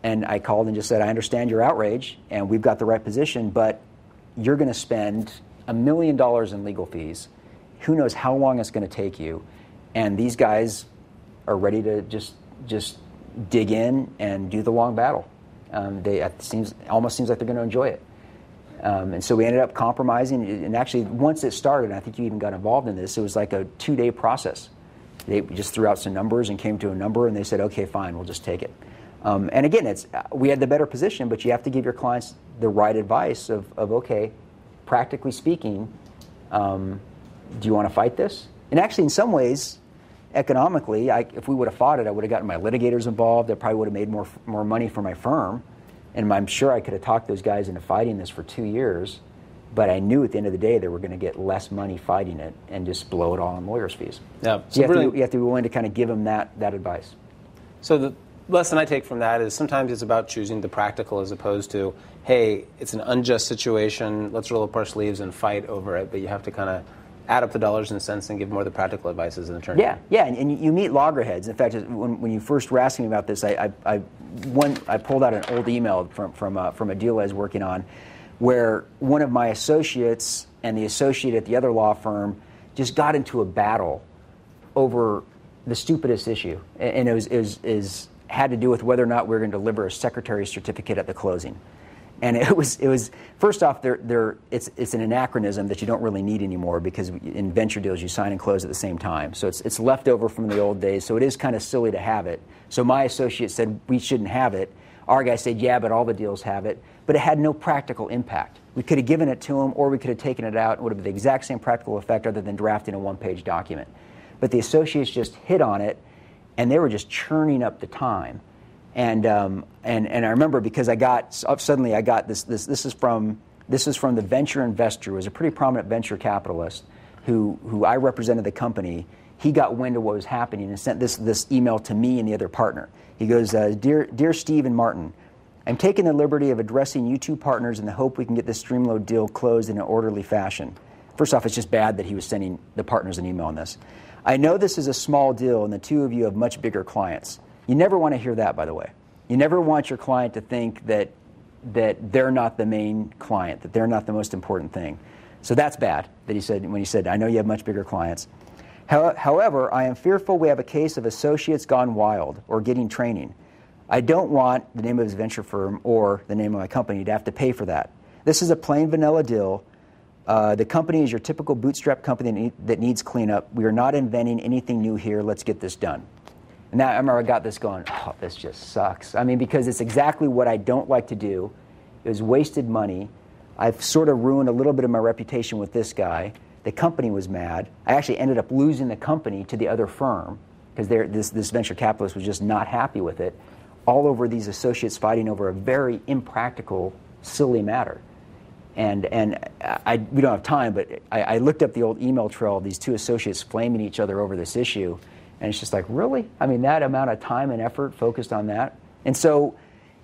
and I called and just said, I understand your outrage, and we've got the right position, but you're going to spend $1 million in legal fees. Who knows how long it's going to take you, and these guys are ready to just dig in and do the long battle. It almost seems like they're going to enjoy it. And so we ended up compromising, and actually once it started, I think you even got involved in this, it was like a 2-day process. They just threw out some numbers and came to a number, and they said, okay, fine, we'll just take it. And again, we had the better position, but you have to give your clients the right advice of okay, practically speaking, do you want to fight this? And actually, in some ways, economically, if we would have fought it, I would have gotten my litigators involved. I probably would have made more money for my firm. And I'm sure I could have talked those guys into fighting this for 2 years. But I knew at the end of the day they were going to get less money fighting it and just blow it all on lawyers' fees. Yeah. So you have to be willing to kind of give them that advice. So the lesson I take from that is sometimes it's about choosing the practical as opposed to, hey, it's an unjust situation, let's roll up our sleeves and fight over it. But you have to kind of add up the dollars and cents and give more of the practical advice as an attorney. Yeah, and you meet loggerheads. In fact, when you first were asking me about this, I pulled out an old email from a deal I was working on, where one of my associates and the associate at the other law firm just got into a battle over the stupidest issue, and it had to do with whether or not we were going to deliver a secretary's certificate at the closing. And it was first off, it's an anachronism that you don't really need anymore, because in venture deals you sign and close at the same time. So it's left over from the old days. So it is kind of silly to have it. So my associate said we shouldn't have it. Our guy said, yeah, but all the deals have it. But it had no practical impact. We could have given it to him, or we could have taken it out. It would have been the exact same practical effect other than drafting a one-page document. But the associates just hit on it, and they were just churning up the time. And I remember, because I got this. This is from the venture investor, who was a pretty prominent venture capitalist, who I represented the company. He got wind of what was happening and sent this email to me and the other partner. He goes, Dear Steve and Martin, I'm taking the liberty of addressing you two partners in the hope we can get this Streamload deal closed in an orderly fashion. First off, it's just bad that he was sending the partners an email on this. I know this is a small deal, and the two of you have much bigger clients. You never want to hear that, by the way. You never want your client to think that they're not the main client, that they're not the most important thing. So that's bad that he said when he said, I know you have much bigger clients. However, I am fearful we have a case of associates gone wild or getting training. I don't want the name of his venture firm or the name of my company to have to pay for that. This is a plain vanilla deal. The company is your typical bootstrap company that needs cleanup. We are not inventing anything new here. Let's get this done. And now I remember I got this going, oh, this just sucks. I mean, because it's exactly what I don't like to do. It was wasted money. I've sort of ruined a little bit of my reputation with this guy. The company was mad. I actually ended up losing the company to the other firm because this venture capitalist was just not happy with it, all over these associates fighting over a very impractical, silly matter. And we don't have time, but I looked up the old email trail of these two associates flaming each other over this issue, and it's just like, really? I mean, that amount of time and effort focused on that? And so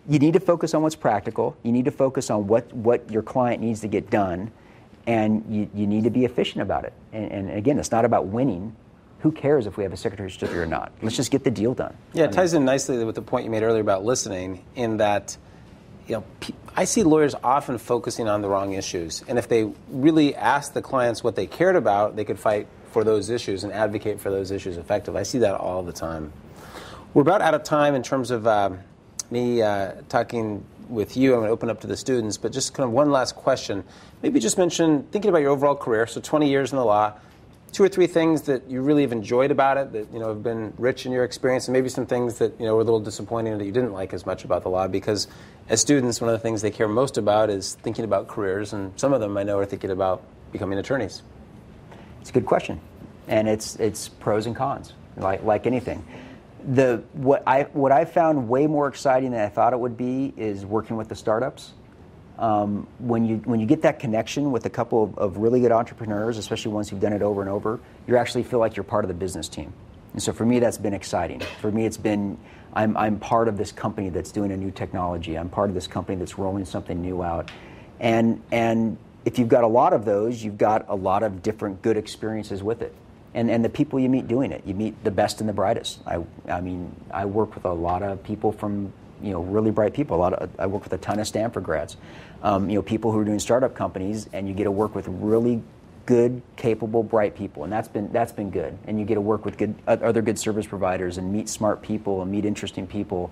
you need to focus on what's practical. You need to focus on what your client needs to get done, and you need to be efficient about it. And again, it's not about winning. Who cares if we have a secretary's certificate or not? Let's just get the deal done. Yeah, it ties in nicely with the point you made earlier about listening, in that, you know, I see lawyers often focusing on the wrong issues. And if they really asked the clients what they cared about, they could fight for those issues and advocate for those issues effectively. I see that all the time. We're about out of time in terms of me talking with you. I'm going to open up to the students, but just kind of one last question. Maybe just mention, thinking about your overall career, so 20 years in the law, 2 or 3 things that you really have enjoyed about it, that, you know, have been rich in your experience, and maybe some things that, you know, were a little disappointing that you didn't like as much about the law, because as students, one of the things they care most about is thinking about careers, and some of them I know are thinking about becoming attorneys. It's a good question, and it's pros and cons, like anything. What I found way more exciting than I thought it would be is working with the startups. When you get that connection with a couple of really good entrepreneurs, especially ones who've done it over and over, you actually feel like you're part of the business team. And so for me, that's been exciting. For me, it's been, I'm part of this company that's doing a new technology. I'm part of this company that's rolling something new out. And if you've got a lot of those, you've got a lot of different good experiences with it. And the people you meet doing it, you meet the best and the brightest. I mean, I work with a lot of people from, you know, really bright people. I work with a ton of Stanford grads, you know, people who are doing startup companies, and you get to work with really good, capable, bright people, and that's been good. And you get to work with other good service providers and meet smart people and meet interesting people,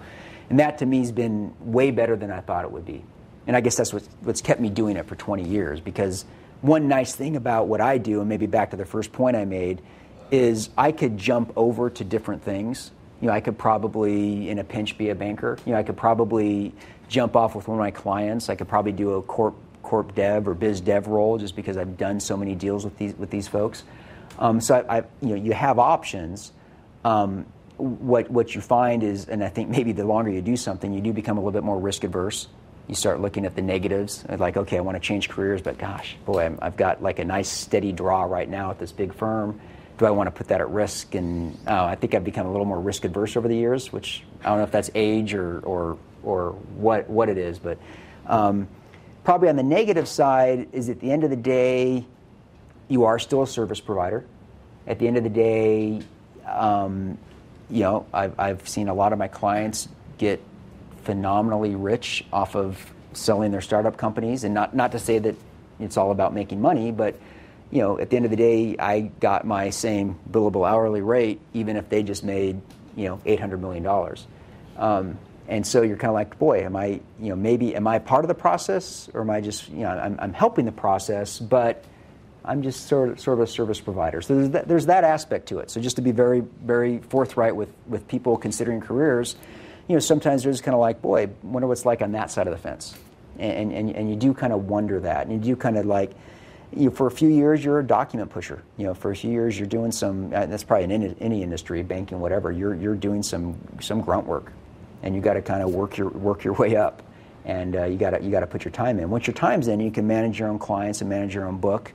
and that to me has been way better than I thought it would be. And I guess that's what's kept me doing it for 20 years. Because one nice thing about what I do, and maybe back to the first point I made, is I could jump over to different things. You know, I could probably, in a pinch, be a banker. You know, I could probably jump off with one of my clients. I could probably do a corp dev or biz dev role, just because I've done so many deals with these folks. So you have options. What you find is, and I think maybe the longer you do something, you do become a little bit more risk adverse. You start looking at the negatives, like, okay, I want to change careers, but gosh, boy, I've got like a nice steady draw right now at this big firm. Do I want to put that at risk? And I think I've become a little more risk adverse over the years, which I don't know if that's age or what it is, but probably on the negative side is, at the end of the day, you are still a service provider. At the end of the day, I've seen a lot of my clients get phenomenally rich off of selling their startup companies, and not to say that it's all about making money, but at the end of the day, I got my same billable hourly rate, even if they just made $800 million. And so you're kind of like, boy, am I part of the process, or am I just I'm helping the process, but I'm just sort of a service provider. So there's that aspect to it. So just to be very, very forthright with people considering careers, sometimes they're just kind of like, boy, I wonder what's like on that side of the fence. And you do kind of wonder that. And you do kind of like, for a few years, you're a document pusher. For a few years, you're doing some, that's probably in any industry, banking, whatever, you're doing some grunt work. And you got to kind of work your way up. And you got to put your time in. Once your time's in, you can manage your own clients and manage your own book.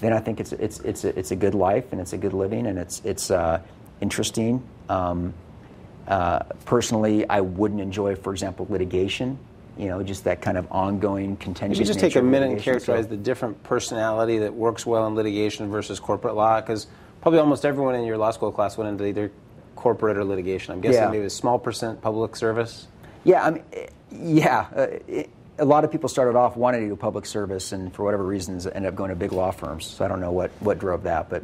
Then I think it's a good life, and it's a good living, and it's interesting. Personally, I wouldn't enjoy, for example, litigation. Just that kind of ongoing contentious. You just take a minute and characterize the different personality that works well in litigation versus corporate law, because probably almost everyone in your law school class went into either corporate or litigation. I'm guessing maybe a small percent public service. Yeah, a lot of people started off wanting to do public service, and for whatever reasons ended up going to big law firms. So I don't know what drove that, but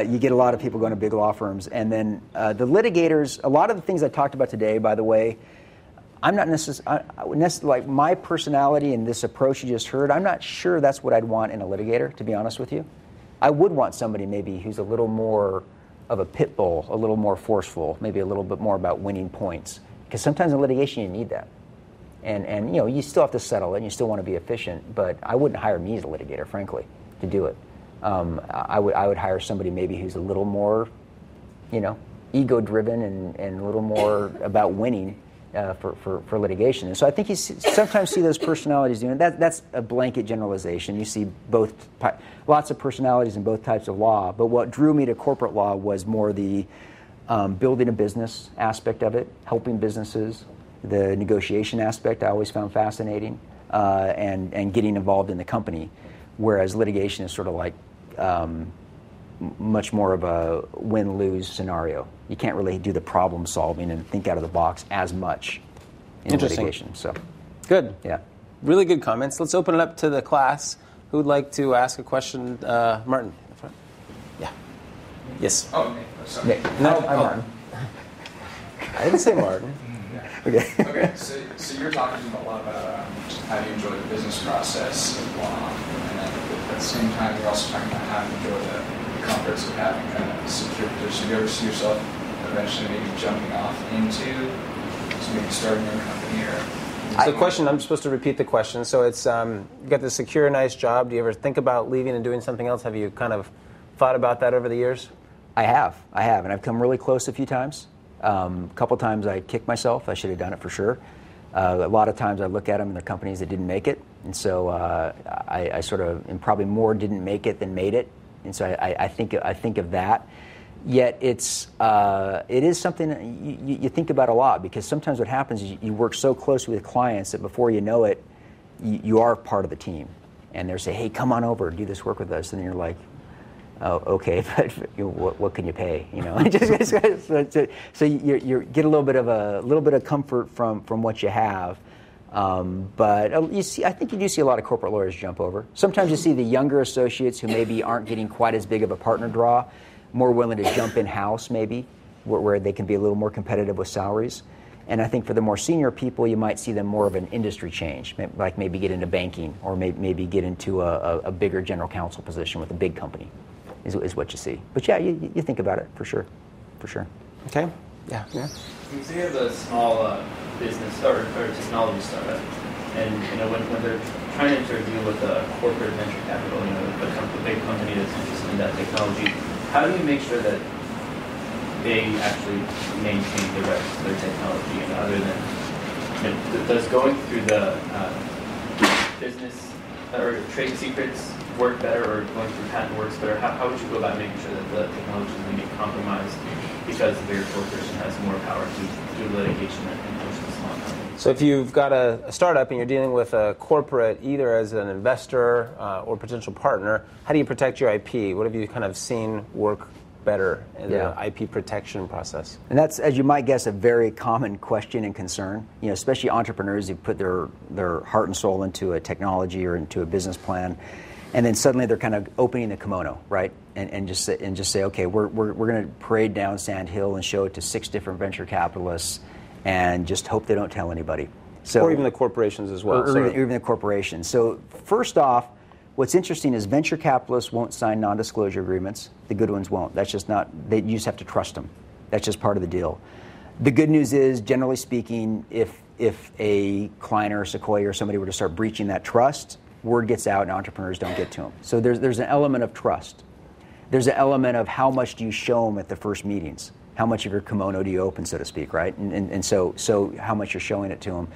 you get a lot of people going to big law firms. And then the litigators, a lot of the things I talked about today, by the way, I'm not necessarily, like my personality and this approach you just heard, I'm not sure that's what I'd want in a litigator, to be honest with you. I would want somebody maybe who's a little more of a pit bull, a little more forceful, maybe a little bit more about winning points. Because sometimes in litigation you need that. And you still have to settle it, and you still want to be efficient, but I wouldn't hire me as a litigator, frankly, to do it. I would hire somebody maybe who's a little more, ego-driven and a little more about winning for litigation. And so I think you sometimes see those personalities doing that. That's a blanket generalization. You see lots of personalities in both types of law, but what drew me to corporate law was more the building a business aspect of it, helping businesses. The negotiation aspect I always found fascinating, and getting involved in the company, whereas litigation is sort of like much more of a win-lose scenario. You can't really do the problem solving and think out of the box as much in litigation. So, good. Yeah. Really good comments. Let's open it up to the class. Who would like to ask a question? Martin, in the front. Yeah. Yes. Oh, okay. Sorry. No, I'm Martin. I didn't say Martin. Okay. So you're talking a lot about how you enjoy the business process of law, and then at the same time you're also talking about how you enjoy the comforts of having a secure position. Do you ever see yourself eventually maybe jumping off into maybe starting your own company? So the question, I'm supposed to repeat the question. So it's you got this secure, nice job. Do you ever think about leaving and doing something else? Have you kind of thought about that over the years? I have, and I've come really close a few times. A couple times I kicked myself. I should have done it for sure. A lot of times I look at them and they're companies that didn't make it. And so I sort of, and probably more didn't make it than made it. And so I think of that. Yet it is something you think about a lot, because sometimes what happens is you work so closely with clients that before you know it, you are part of the team. And they're saying, hey, come on over, do this work with us. And then you're like, oh, okay, but what can you pay? So you get a little bit of comfort from what you have, but I think you do see a lot of corporate lawyers jump over. Sometimes you see the younger associates who maybe aren't getting quite as big of a partner draw, more willing to jump in house maybe, where they can be a little more competitive with salaries. And I think for the more senior people, you might see them more of an industry change, like maybe get into banking or maybe get into a bigger general counsel position with a big company. Is what you see. But yeah, you think about it for sure. Okay. Yeah. Can you think of a small business or technology startup And when they're trying to enter a deal with a corporate venture capital, a big company that's interested in that technology, how do you make sure that they actually maintain the rights to their technology, and other than does going through the business or trade secrets work better, or going through patent works better? How would you go about making sure that the technology doesn't get compromised because the bigger corporation has more power to do litigation and push the small company? So if you've got a startup and you're dealing with a corporate, either as an investor or potential partner, how do you protect your IP? What have you kind of seen work better in the IP protection process? And that's, as you might guess, a very common question and concern. Especially entrepreneurs who put their heart and soul into a technology or into a business plan, and then suddenly they're kind of opening the kimono, right? And just say, okay, we're going to parade down Sand Hill and show it to 6 different venture capitalists, and just hope they don't tell anybody. So, or even the corporations as well. Or even the corporations. So first off, what's interesting is venture capitalists won't sign non-disclosure agreements. The good ones won't. That's just not, you just have to trust them. That's just part of the deal. The good news is, generally speaking, if a client or a Sequoia or somebody were to start breaching that trust, word gets out and entrepreneurs don't get to them. So there's an element of trust. There's an element of how much do you show them at the first meetings? How much of your kimono do you open, so to speak, right? And so how much you're showing it to them.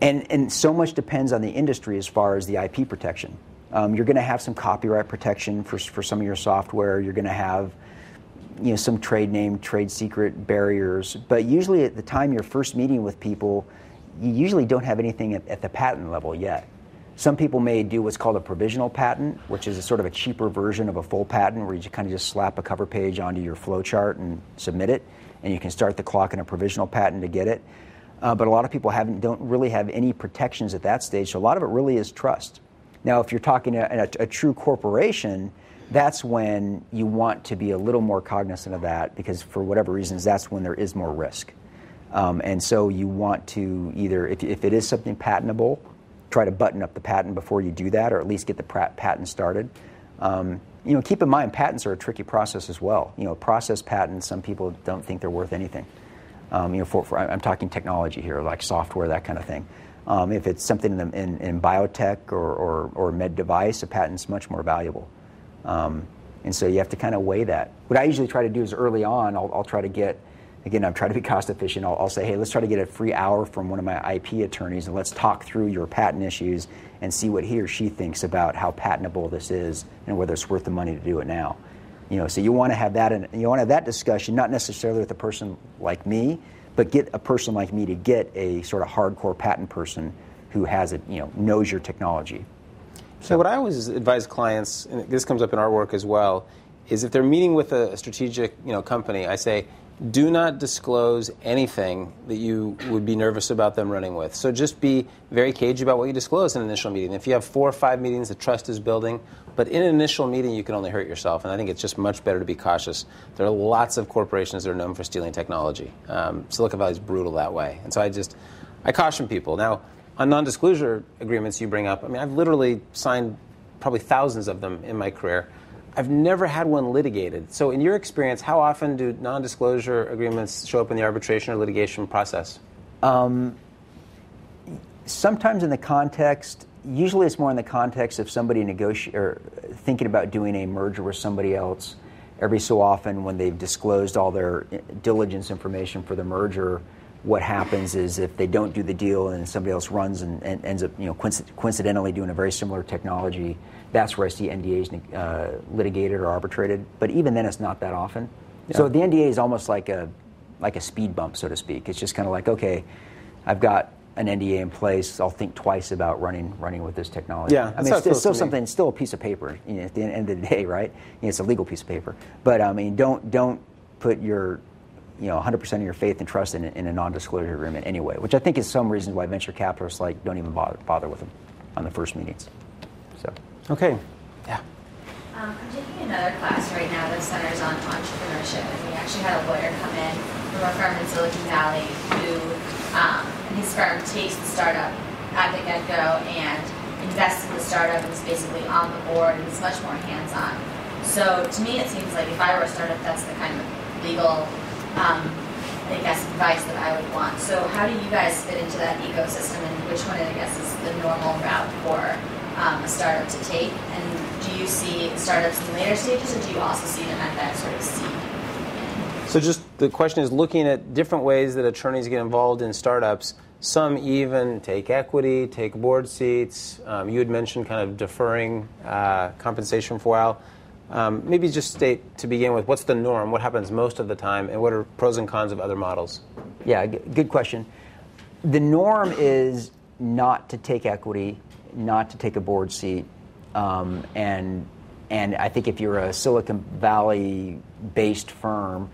And so much depends on the industry as far as the IP protection. You're going to have some copyright protection for some of your software. You're going to have some trade name, trade secret barriers. But usually at the time you're first meeting with people, you usually don't have anything at the patent level yet. Some people may do what's called a provisional patent, which is a sort of a cheaper version of a full patent, where you kind of just slap a cover page onto your flow chart and submit it, and you can start the clock in a provisional patent to get it. But a lot of people don't really have any protections at that stage, so a lot of it really is trust. Now, if you're talking a true corporation, that's when you want to be a little more cognizant of that, because for whatever reasons, that's when there is more risk. And so you want to either, if it is something patentable, try to button up the patent before you do that, or at least get the patent started. Keep in mind, patents are a tricky process as well. Process patents, some people don't think they're worth anything. I'm talking technology here, like software, that kind of thing. If it's something in biotech or med device, a patent's much more valuable. And so you have to kind of weigh that. What I usually try to do is early on, I'll try to get, again, I'm trying to be cost efficient. I'll say, hey, let's try to get a free hour from one of my IP attorneys, and let's talk through your patent issues and see what he or she thinks about how patentable this is and whether it's worth the money to do it now. So you want to have that, and you want to have that discussion, not necessarily with a person like me, but get a person like me to get a sort of hardcore patent person who has it, knows your technology. So what I always advise clients, and this comes up in our work as well, is if they're meeting with a strategic, company, I say, do not disclose anything that you would be nervous about them running with. So just be very cagey about what you disclose in an initial meeting. If you have 4 or 5 meetings, the trust is building. But in an initial meeting, you can only hurt yourself. And I think it's just much better to be cautious. There are lots of corporations that are known for stealing technology. Silicon Valley is brutal that way. And so I caution people. Now, on non-disclosure agreements you bring up, I've literally signed probably thousands of them in my career. I've never had one litigated. So in your experience, how often do non-disclosure agreements show up in the arbitration or litigation process? Sometimes in the context, usually it's more in the context of somebody or thinking about doing a merger with somebody else. Every so often when they've disclosed all their diligence information for the merger, what happens is if they don't do the deal and somebody else runs and ends up coincidentally doing a very similar technology, that's where I see NDAs litigated or arbitrated. But even then, it's not that often. Yeah. So the NDA is almost like a speed bump, so to speak. It's just kind of like, okay, I've got an NDA in place. I'll think twice about running with this technology. Yeah, it's still something. It's still a piece of paper. At the end of the day, right? It's a legal piece of paper. But don't put your 100% of your faith and trust in a non-disclosure agreement anyway. Which I think is some reasons why venture capitalists don't even bother with them on the first meetings. So. Okay. Yeah. I'm taking another class right now that centers on entrepreneurship, and we actually had a lawyer come in from a firm in Silicon Valley who, and his firm takes the startup at the get-go and invests in the startup and is basically on the board and is much more hands-on. So to me, it seems like if I were a startup, that's the kind of legal I guess, advice that I would want. So how do you guys fit into that ecosystem, and which one, I guess, is the normal route for a startup to take? And do you see startups in later stages, or do you also see them at that sort of seed? So just the question is looking at different ways that attorneys get involved in startups. Some even take equity, take board seats. You had mentioned kind of deferring compensation for a while. Maybe just state to begin with, what's the norm? What happens most of the time? And what are pros and cons of other models? Yeah, good question. The norm is not to take equity, not to take a board seat. And I think if you're a Silicon Valley-based firm,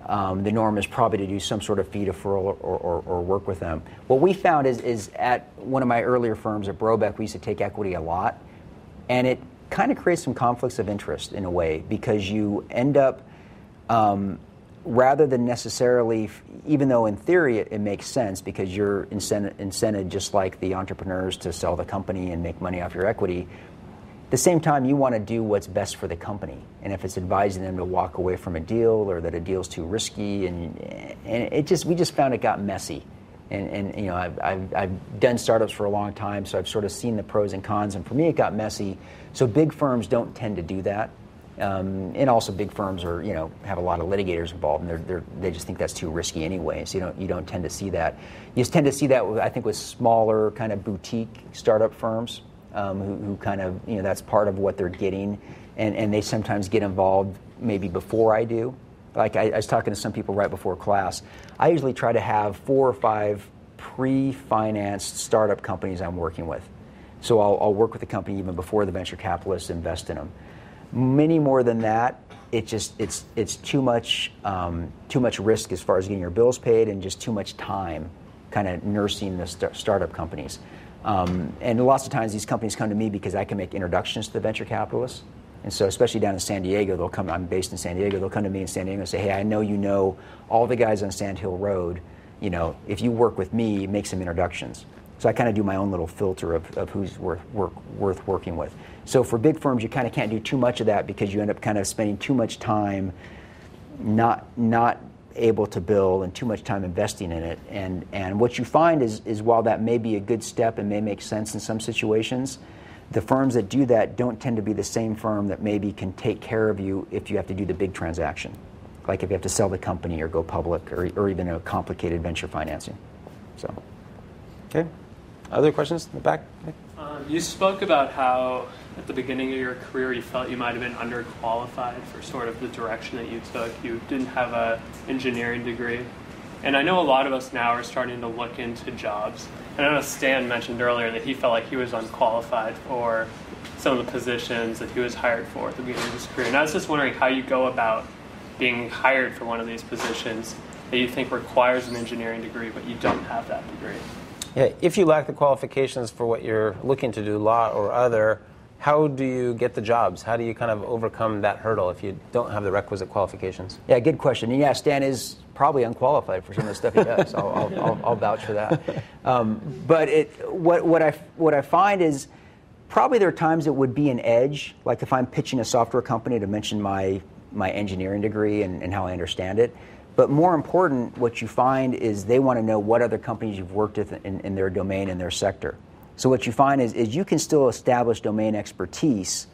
the norm is probably to do some sort of fee deferral or work with them. What we found is at one of my earlier firms at Brobeck, we used to take equity a lot, and it kind of creates some conflicts of interest in a way, because you end up, rather than necessarily, even though in theory it makes sense because you're incented just like the entrepreneurs to sell the company and make money off your equity, at the same time, you want to do what's best for the company. And if it's advising them to walk away from a deal, or that a deal's too risky, and we just found it got messy. And you know, I've done startups for a long time, so I've sort of seen the pros and cons. And for me, it got messy. So big firms don't tend to do that. And also, big firms are, you know, have a lot of litigators involved, and they just think that's too risky anyway. So you don't tend to see that. You tend to see that, I think, with smaller kind of boutique startup firms. Who kind of, you know, that's part of what they're getting, and they sometimes get involved maybe before I do. Like I was talking to some people right before class. I usually try to have 4 or 5 pre-financed startup companies I'm working with. So I'll work with the company even before the venture capitalists invest in them. Many more than that, it's too much risk as far as getting your bills paid, and just too much time kind of nursing the startup companies. And lots of times these companies come to me because I can make introductions to the venture capitalists. And so especially down in San Diego, they'll come, I'm based in San Diego, they'll come to me in San Diego and say, hey, I know you know all the guys on Sand Hill Road, you know, if you work with me, make some introductions. So I kind of do my own little filter of who's worth working with. So for big firms, you kind of can't do too much of that, because you end up kind of spending too much time not able to bill, and too much time investing in it. And what you find is while that may be a good step and may make sense in some situations, the firms that do that don't tend to be the same firm that maybe can take care of you if you have to do the big transaction, like if you have to sell the company or go public, or even a complicated venture financing. So, okay. Other questions in the back? You spoke about how at the beginning of your career you felt you might have been underqualified for sort of the direction that you took. You didn't have an engineering degree. And I know a lot of us now are starting to look into jobs. And I know Stan mentioned earlier that he felt like he was unqualified for some of the positions that he was hired for at the beginning of his career. And I was just wondering how you go about being hired for one of these positions that you think requires an engineering degree, but you don't have that degree. Yeah, if you lack the qualifications for what you're looking to do, law or other, how do you get the jobs? How do you kind of overcome that hurdle if you don't have the requisite qualifications? Yeah, good question. And yeah, Stan is probably unqualified for some of the stuff he does. I'll vouch for that. But what I find is probably there are times it would be an edge, like if I'm pitching a software company, to mention my engineering degree and how I understand it. But more important, what you find is they want to know what other companies you've worked with in their domain, in their sector. So what you find is you can still establish domain expertise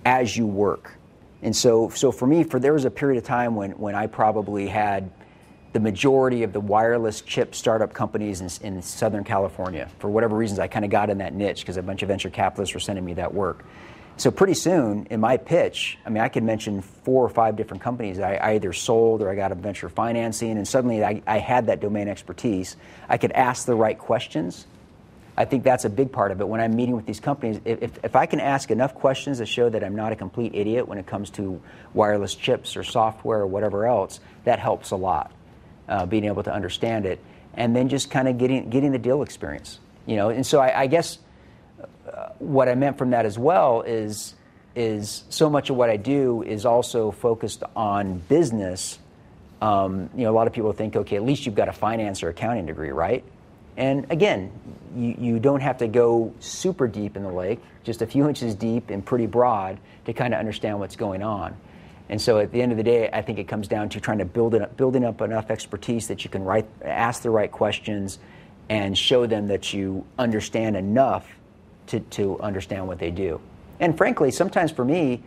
as you work. And so for me, there was a period of time when I probably had the majority of the wireless chip startup companies in Southern California. For whatever reasons, I kind of got in that niche because a bunch of venture capitalists were sending me that work. So pretty soon in my pitch, I mean, I could mention 4 or 5 different companies I either sold or I got a venture financing, and suddenly I had that domain expertise. I could ask the right questions. I think that's a big part of it. When I'm meeting with these companies, if I can ask enough questions to show that I'm not a complete idiot when it comes to wireless chips or software or whatever else, that helps a lot, being able to understand it. And then just kind of getting the deal experience. You know, and so I guess what I meant from that as well is so much of what I do is also focused on business. You know, a lot of people think, okay, at least you've got a finance or accounting degree, right? And again, you don't have to go super deep in the lake, just a few inches deep and pretty broad to kind of understand what's going on. And so at the end of the day, I think it comes down to trying to building up enough expertise that you can ask the right questions and show them that you understand enough to understand what they do. And frankly, sometimes for me,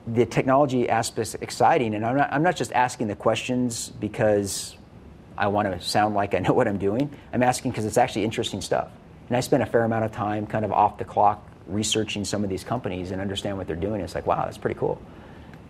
the technology aspect is exciting, and I'm not just asking the questions because I want to sound like I know what I'm doing. I'm asking because it's actually interesting stuff. And I spend a fair amount of time kind of off the clock researching some of these companies and understand what they're doing. It's like, wow, that's pretty cool.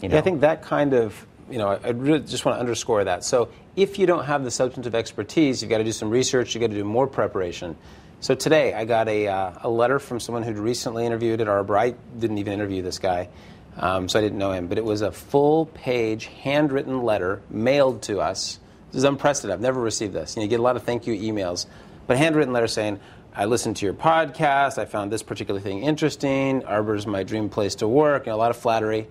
Yeah, I think that kind of, I really just want to underscore that. So if you don't have the substantive expertise, you've got to do some research, you've got to do more preparation. So today I got a letter from someone who'd recently interviewed at Arbor. I didn't even interview this guy, so I didn't know him. But it was a full-page, handwritten letter mailed to us. This is unprecedented. I've never received this. You get a lot of thank you emails, but a handwritten letter saying, I listened to your podcast, I found this particular thing interesting, Arbor's my dream place to work, a lot of flattery.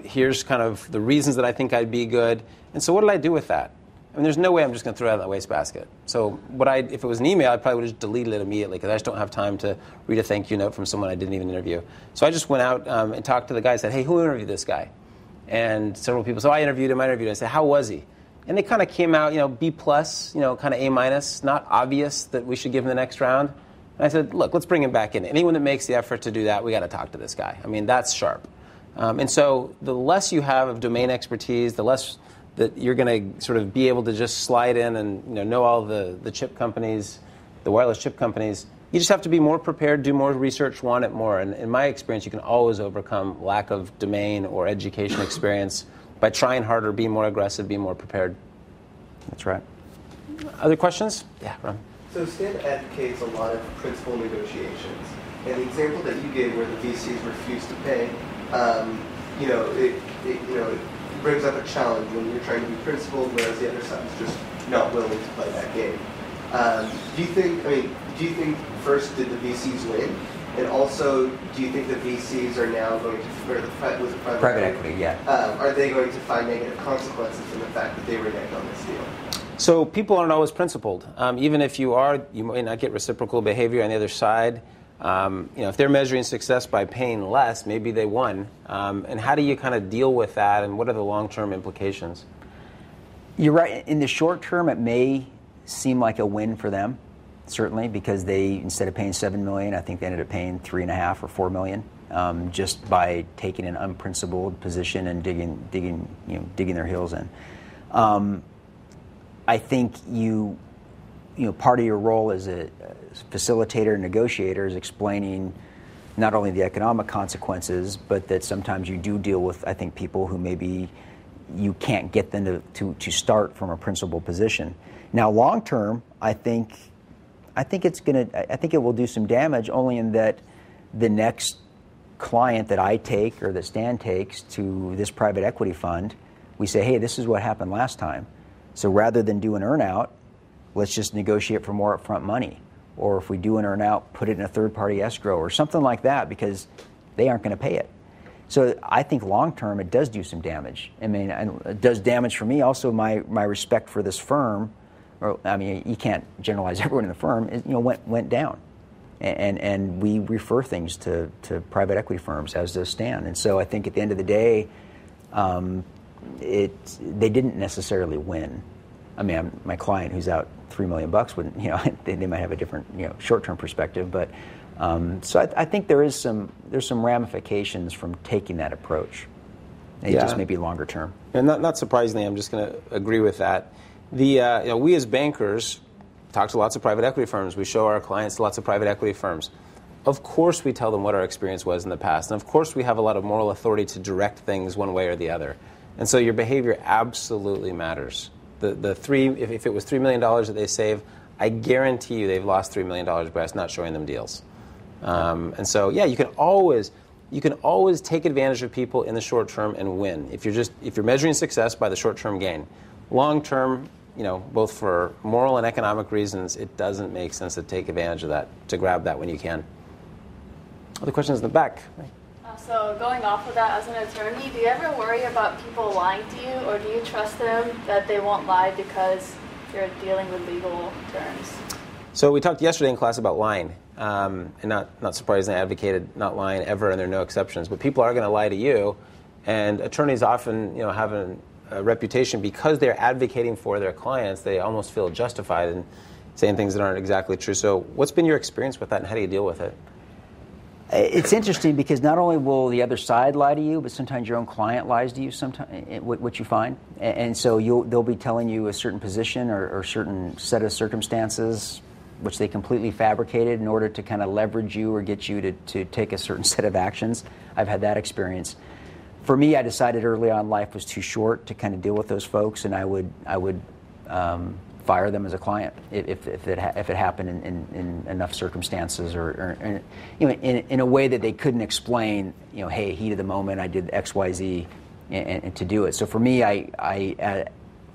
Here's kind of the reasons that I think I'd be good. And so what did I do with that? I mean, there's no way I'm just going to throw it out of that wastebasket. So if it was an email, I probably would have just deleted it immediately because I just don't have time to read a thank you note from someone I didn't even interview. So I just went out and talked to the guy and said, hey, who interviewed this guy? And several people said, I interviewed him. I said, how was he? And they kind of came out, B+, kind of A-, not obvious that we should give him the next round. And I said, look, let's bring him back in. Anyone that makes the effort to do that, we got to talk to this guy. I mean, that's sharp. And so the less you have of domain expertise, the less that you're going to sort of be able to just slide in and know all the chip companies, the wireless chip companies. You just have to be more prepared, do more research, want it more. And in my experience, you can always overcome lack of domain or education experience by trying harder, being more aggressive, being more prepared. That's right. Other questions? Yeah, Ron. So Stan advocates a lot of principal negotiations. And the example that you gave where the VCs refuse to pay, it brings up a challenge when you're trying to be principled, whereas the other side is just not willing to play that game. Do you think first did the VCs win? And also, do you think the VCs are now going to, or with private equity, yeah. Are they going to find negative consequences from the fact that they reneged on this deal? So people aren't always principled. Even if you may not get reciprocal behavior on the other side. If they're measuring success by paying less, maybe they won. And how do you kind of deal with that, and what are the long-term implications? You're right. In the short term, it may seem like a win for them, certainly, because they, instead of paying $7 million, I think they ended up paying $3.5 or $4 million, just by taking an unprincipled position and digging their heels in. I think part of your role as a facilitator and negotiator is explaining not only the economic consequences, but that sometimes you do deal with, I think, people who maybe you can't get them to start from a principled position. Now, long term, I think it will do some damage, only in that the next client that I take or that Stan takes to this private equity fund, we say, hey, this is what happened last time. So rather than do an earn-out, let's just negotiate for more upfront money. Or if we do an earn-out, put it in a third-party escrow or something like that, because they aren't going to pay it. So I think long-term it does do some damage. I mean, and it does damage for me. Also, my respect for this firm, you can't generalize everyone in the firm, went down. And we refer things to private equity firms, as does Stan. And so I think at the end of the day, they didn't necessarily win. I mean, my client who's out $3 million wouldn't, they might have a different, short-term perspective. But so I think there's some ramifications from taking that approach. It just may be longer term. And not surprisingly, I'm just going to agree with that. We as bankers talk to lots of private equity firms. We show our clients to lots of private equity firms. Of course, we tell them what our experience was in the past, and of course, we have a lot of moral authority to direct things one way or the other. And so your behavior absolutely matters. If it was $3 million that they save, I guarantee you they've lost $3 million by us not showing them deals. And so, you can always take advantage of people in the short term and win. If you're measuring success by the short term gain, long term, both for moral and economic reasons, it doesn't make sense to take advantage of that, to grab that when you can. Other questions in the back? So going off of that, as an attorney, do you ever worry about people lying to you, or do you trust them that they won't lie because you're dealing with legal terms? So we talked yesterday in class about lying, and not surprisingly, I advocated not lying ever, and there are no exceptions. But people are going to lie to you, And attorneys often, have a reputation because they're advocating for their clients. They almost feel justified in saying things that aren't exactly true. So, what's been your experience with that, and how do you deal with it? It's interesting because not only will the other side lie to you, but sometimes your own client lies to you. Sometimes, what you find, and so they'll be telling you a certain position or certain set of circumstances, which they completely fabricated in order to kind of leverage you or get you to take a certain set of actions. I've had that experience. For me, I decided early on life was too short to kind of deal with those folks, and I would fire them as a client if it happened in enough circumstances or in a way that they couldn't explain. Hey, heat of the moment, I did X, Y, Z, and to do it. So for me, I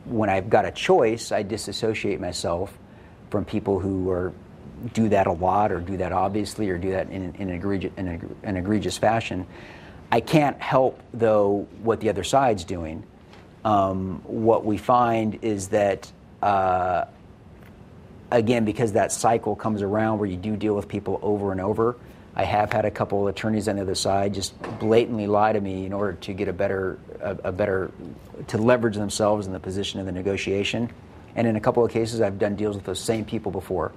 when I've got a choice, I disassociate myself from people who do that a lot, or do that obviously, or do that in an egregious fashion. I can't help, though, what the other side's doing. What we find is that, again, because that cycle comes around where you do deal with people over and over, I have had a couple of attorneys on the other side just blatantly lie to me in order to get a better, to leverage themselves in the position of the negotiation. And in a couple of cases, I've done deals with those same people before.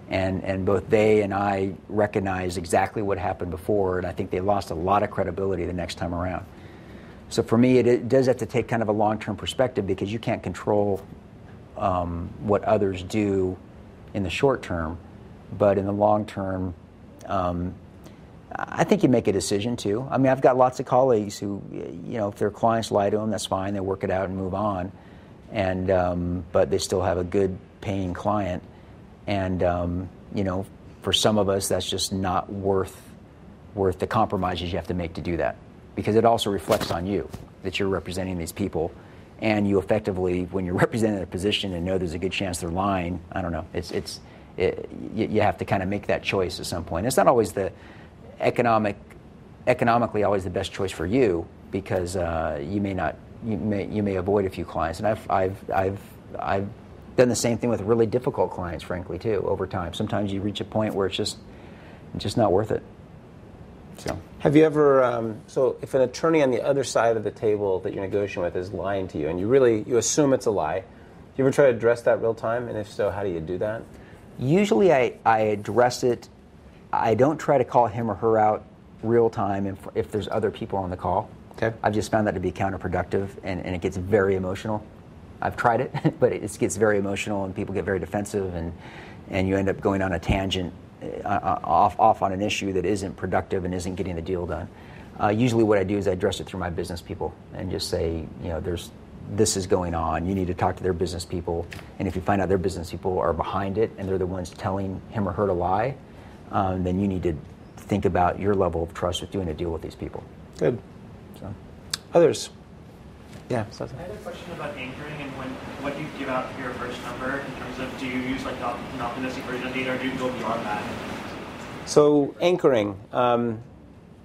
And both they and I recognize exactly what happened before, and I think they lost a lot of credibility the next time around. So for me, it does have to take kind of a long-term perspective, because you can't control what others do in the short term, but in the long term, I think you make a decision too. I mean, I've got lots of colleagues who, if their clients lie to them, that's fine. They work it out and move on, and but they still have a good paying client. And for some of us, that's just not worth the compromises you have to make to do that, because it also reflects on you that you're representing these people, and you effectively, when you're representing a position and know there's a good chance they're lying, I don't know. You have to kind of make that choice at some point. It's not always the economically always the best choice for you, because you may avoid a few clients, and I've done the same thing with really difficult clients, frankly, too, over time. Sometimes you reach a point where it's just not worth it. So, have you ever, so if an attorney on the other side of the table that you're negotiating with is lying to you, and you assume it's a lie, do you ever try to address that real time? And if so, how do you do that? Usually I address it. I don't try to call him or her out real time if there's other people on the call. Okay. I've just found that to be counterproductive, and it gets very emotional. I've tried it, but it gets very emotional, and people get very defensive, and you end up going on a tangent off on an issue that isn't productive and isn't getting the deal done. Usually what I do is I address it through my business people and just say, this is going on. You need to talk to their business people, and if you find out their business people are behind it and they're the ones telling him or her to lie, then you need to think about your level of trust with doing a deal with these people. Good. So, others? Yeah. I had a question about anchoring, and what do you give out for your first number in terms of, do you use like an optimistic version of data, or do you go beyond that? So anchoring,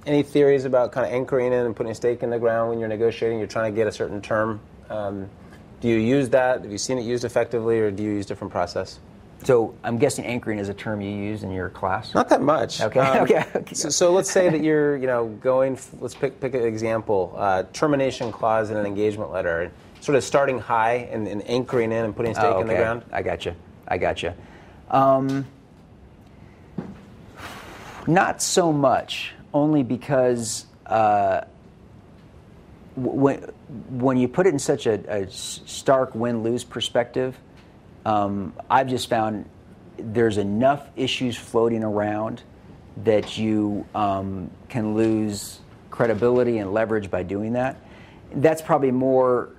any theories about kind of anchoring in and putting a stake in the ground when you're negotiating? You're trying to get a certain term. Do you use that? Have you seen it used effectively, or do you use a different process? So I'm guessing anchoring is a term you use in your class? Not that much. Okay. Okay. So let's say that you're, going. Let's pick an example. Termination clause in an engagement letter, sort of starting high and anchoring in and putting a stake in the ground. I gotcha. Not so much, only because when you put it in such a stark win-lose perspective, I've just found there's enough issues floating around that you can lose credibility and leverage by doing that. That's probably more,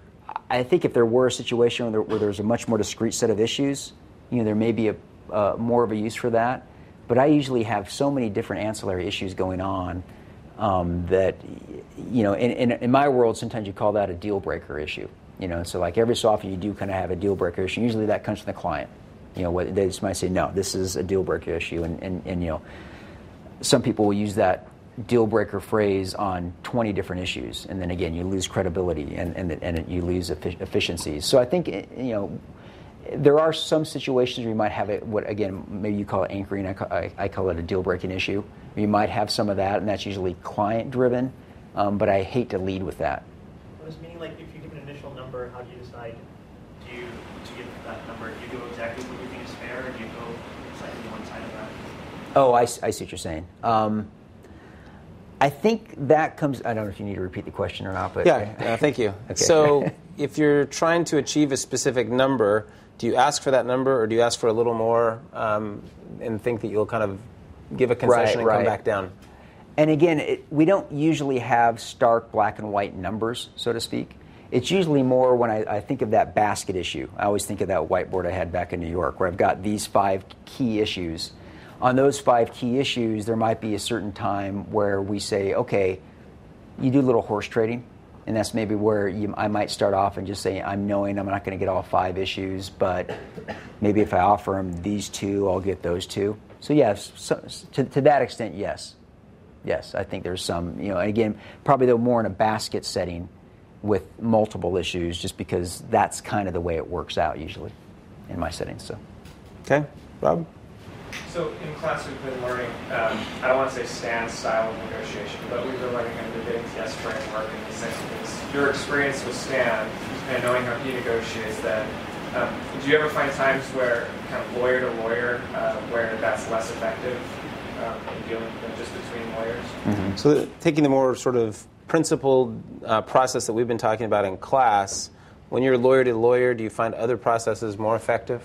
I think if there were a situation where there's a much more discrete set of issues, there may be a more of a use for that. But I usually have so many different ancillary issues going on that, in my world, sometimes you call that a deal breaker issue. So like every so often you do kind of have a deal breaker issue. Usually that comes from the client. They just might say, no, this is a deal breaker issue. And some people will use that deal breaker phrase on 20 different issues. And then again, you lose credibility and you lose efficiencies. So I think, there are some situations where you might have it, maybe you call it anchoring. I call it a deal breaking issue. You might have some of that, and that's usually client driven. but I hate to lead with that. What does meaning, like, if you give an initial number, how do you decide to give that number? Do you go exactly what you think is fair, or do you go slightly one side of that? Oh, I see what you're saying. I think that comes, I don't know if you need to repeat the question or not, but... Yeah, thank you. Okay. So if you're trying to achieve a specific number, do you ask for that number, or do you ask for a little more and think that you'll kind of give a concession and come back down? And again, we don't usually have stark black and white numbers, so to speak. It's usually more when I think of that basket issue. I always think of that whiteboard I had back in New York, where I've got these 5 key issues. On those 5 key issues, there might be a certain time where we say, okay, you do a little horse trading, and that's maybe where I might start off and just say, I'm knowing I'm not going to get all 5 issues, but maybe if I offer them these 2, I'll get those 2. So yes, to that extent, yes. Yes, I think there's some, again, probably though more in a basket setting with multiple issues, just because that's kind of the way it works out usually in my settings. So, okay, Rob? So in class we've been learning, I don't want to say Stan's style of negotiation, but we've been learning kind of the big yes framework in the sense of your experience with Stan and knowing how he negotiates that. Do you ever find times where kind of lawyer to lawyer, where that's less effective in dealing than just between lawyers? Mm-hmm. So taking the more sort of principled process that we've been talking about in class, when you're lawyer to lawyer, do you find other processes more effective?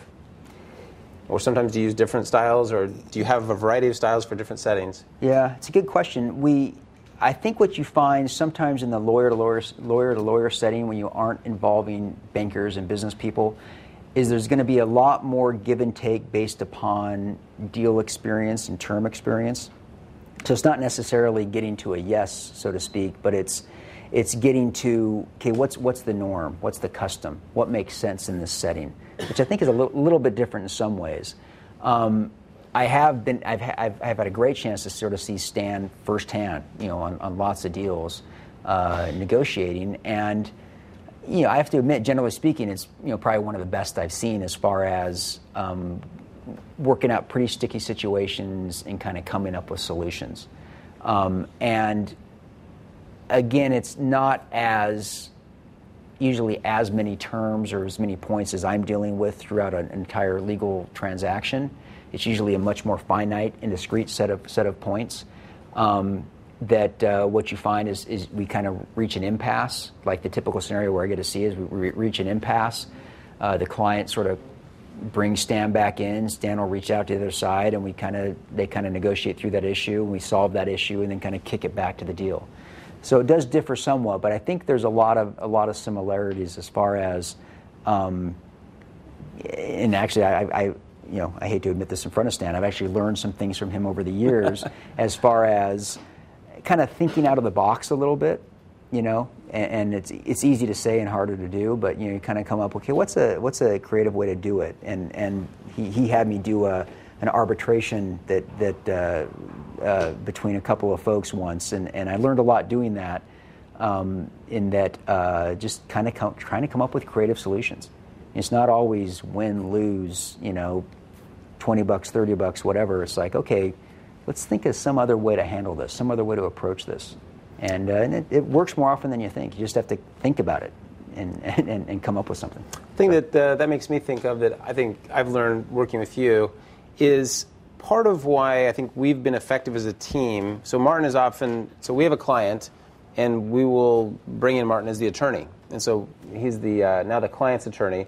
Or sometimes do you use different styles, or do you have a variety of styles for different settings? Yeah, it's a good question. I think what you find sometimes in the lawyer to lawyer setting, when you aren't involving bankers and business people, is there's going to be a lot more give and take based upon deal experience and term experience. So it's not necessarily getting to a yes, so to speak, but it's getting to, okay, what's the norm? What's the custom? What makes sense in this setting? Which I think is a little bit different in some ways. I've had a great chance to sort of see Stan firsthand, on lots of deals, negotiating, and I have to admit, generally speaking, it's probably one of the best I've seen as far as working out pretty sticky situations and kind of coming up with solutions. And again, it's not usually as many terms or as many points as I'm dealing with throughout an entire legal transaction. It's usually a much more finite and discrete set of points. That what you find is we kind of reach an impasse. Like the typical scenario where I get to see is we reach an impasse. The client sort of brings Stan back in. Stan will reach out to the other side, and they kind of negotiate through that issue. And we solve that issue, and then kind of kick it back to the deal. So it does differ somewhat, but I think there's a lot of similarities as far as, and actually I hate to admit this in front of Stan, I've actually learned some things from him over the years as far as kind of thinking out of the box a little bit, and it's easy to say and harder to do, but you kind of come up, okay, what's a creative way to do it? And he had me do an arbitration that between a couple of folks once, and I learned a lot doing that. In that, just kind of trying to come up with creative solutions. It's not always win lose, $20, $30, whatever. It's like, okay, let's think of some other way to handle this, some other way to approach this, and it works more often than you think. You just have to think about it and come up with something. The thing that makes me think of that I think I've learned working with you is part of why I think we've been effective as a team. So Martin is often, so we have a client, and we will bring in Martin as the attorney. And so he's now the client's attorney.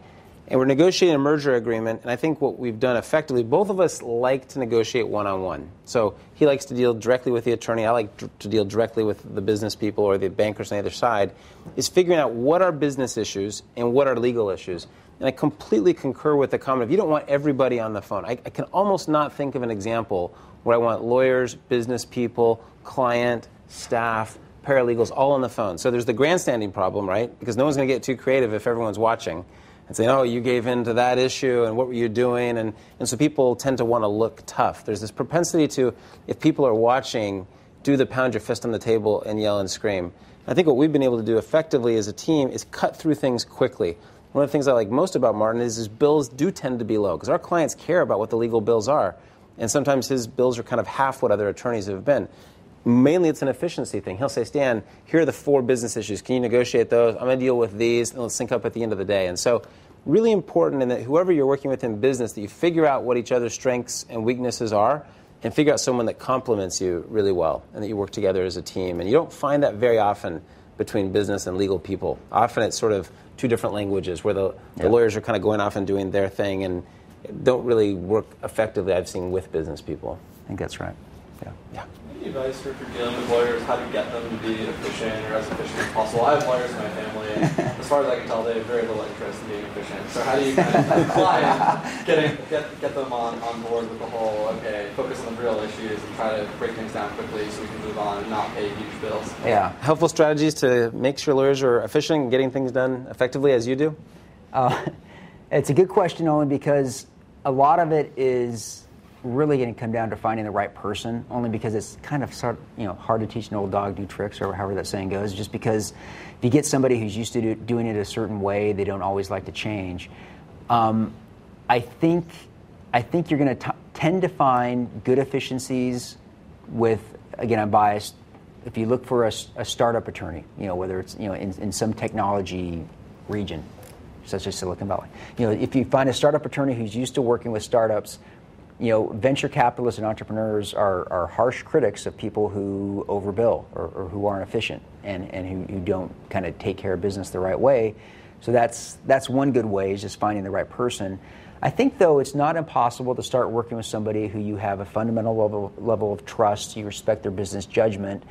And we're negotiating a merger agreement, and I think what we've done effectively, both of us like to negotiate one-on-one. So he likes to deal directly with the attorney, I like to deal directly with the business people or the bankers on the other side, is figuring out what are business issues and what are legal issues. And I completely concur with the comment of you don't want everybody on the phone. I can almost not think of an example where I want lawyers, business people, client, staff, paralegals all on the phone. So there's the grandstanding problem, right? Because no one's going to get too creative if everyone's watching and saying, oh, you gave in to that issue, and what were you doing? And so people tend to want to look tough. There's this propensity to, if people are watching, do the pound your fist on the table and yell and scream. I think what we've been able to do effectively as a team is cut through things quickly. One of the things I like most about Martin is his bills do tend to be low, because our clients care about what the legal bills are. And sometimes his bills are kind of half what other attorneys have been. Mainly it's an efficiency thing. He'll say, Stan, here are the 4 business issues. Can you negotiate those? I'm going to deal with these, and let's sync up at the end of the day. And so really important in that whoever you're working with in business, that you figure out what each other's strengths and weaknesses are, and figure out someone that complements you really well, and that you work together as a team. And you don't find that very often between business and legal people. Often it's sort of 2 different languages where the lawyers are kind of going off and doing their thing and don't really work effectively, I've seen, with business people. I think that's right. Yeah. Any advice for dealing with lawyers, how to get them to be efficient or as efficient as possible? I have lawyers in my family, and as far as I can tell, they have very little interest in being efficient. So how do you kind of, as a client, get them on board with the whole, okay, focus on the real issues and try to break things down quickly so we can move on and not pay huge bills? Yeah. Helpful strategies to make sure lawyers are efficient and getting things done effectively as you do? It's a good question only because a lot of it is really going to come down to finding the right person, only because it's kind of hard to teach an old dog new tricks, or however that saying goes, just because if you get somebody who's used to doing it a certain way, they don't always like to change. I think you're going to tend to find good efficiencies with, again, I'm biased, if you look for a startup attorney, whether it's in some technology region, such as Silicon Valley. If you find a startup attorney who's used to working with startups, venture capitalists and entrepreneurs are harsh critics of people who overbill or who aren't efficient and who don't kind of take care of business the right way. So that's one good way, is just finding the right person. I think, though, it's not impossible to start working with somebody who you have a fundamental level of trust, you respect their business judgment.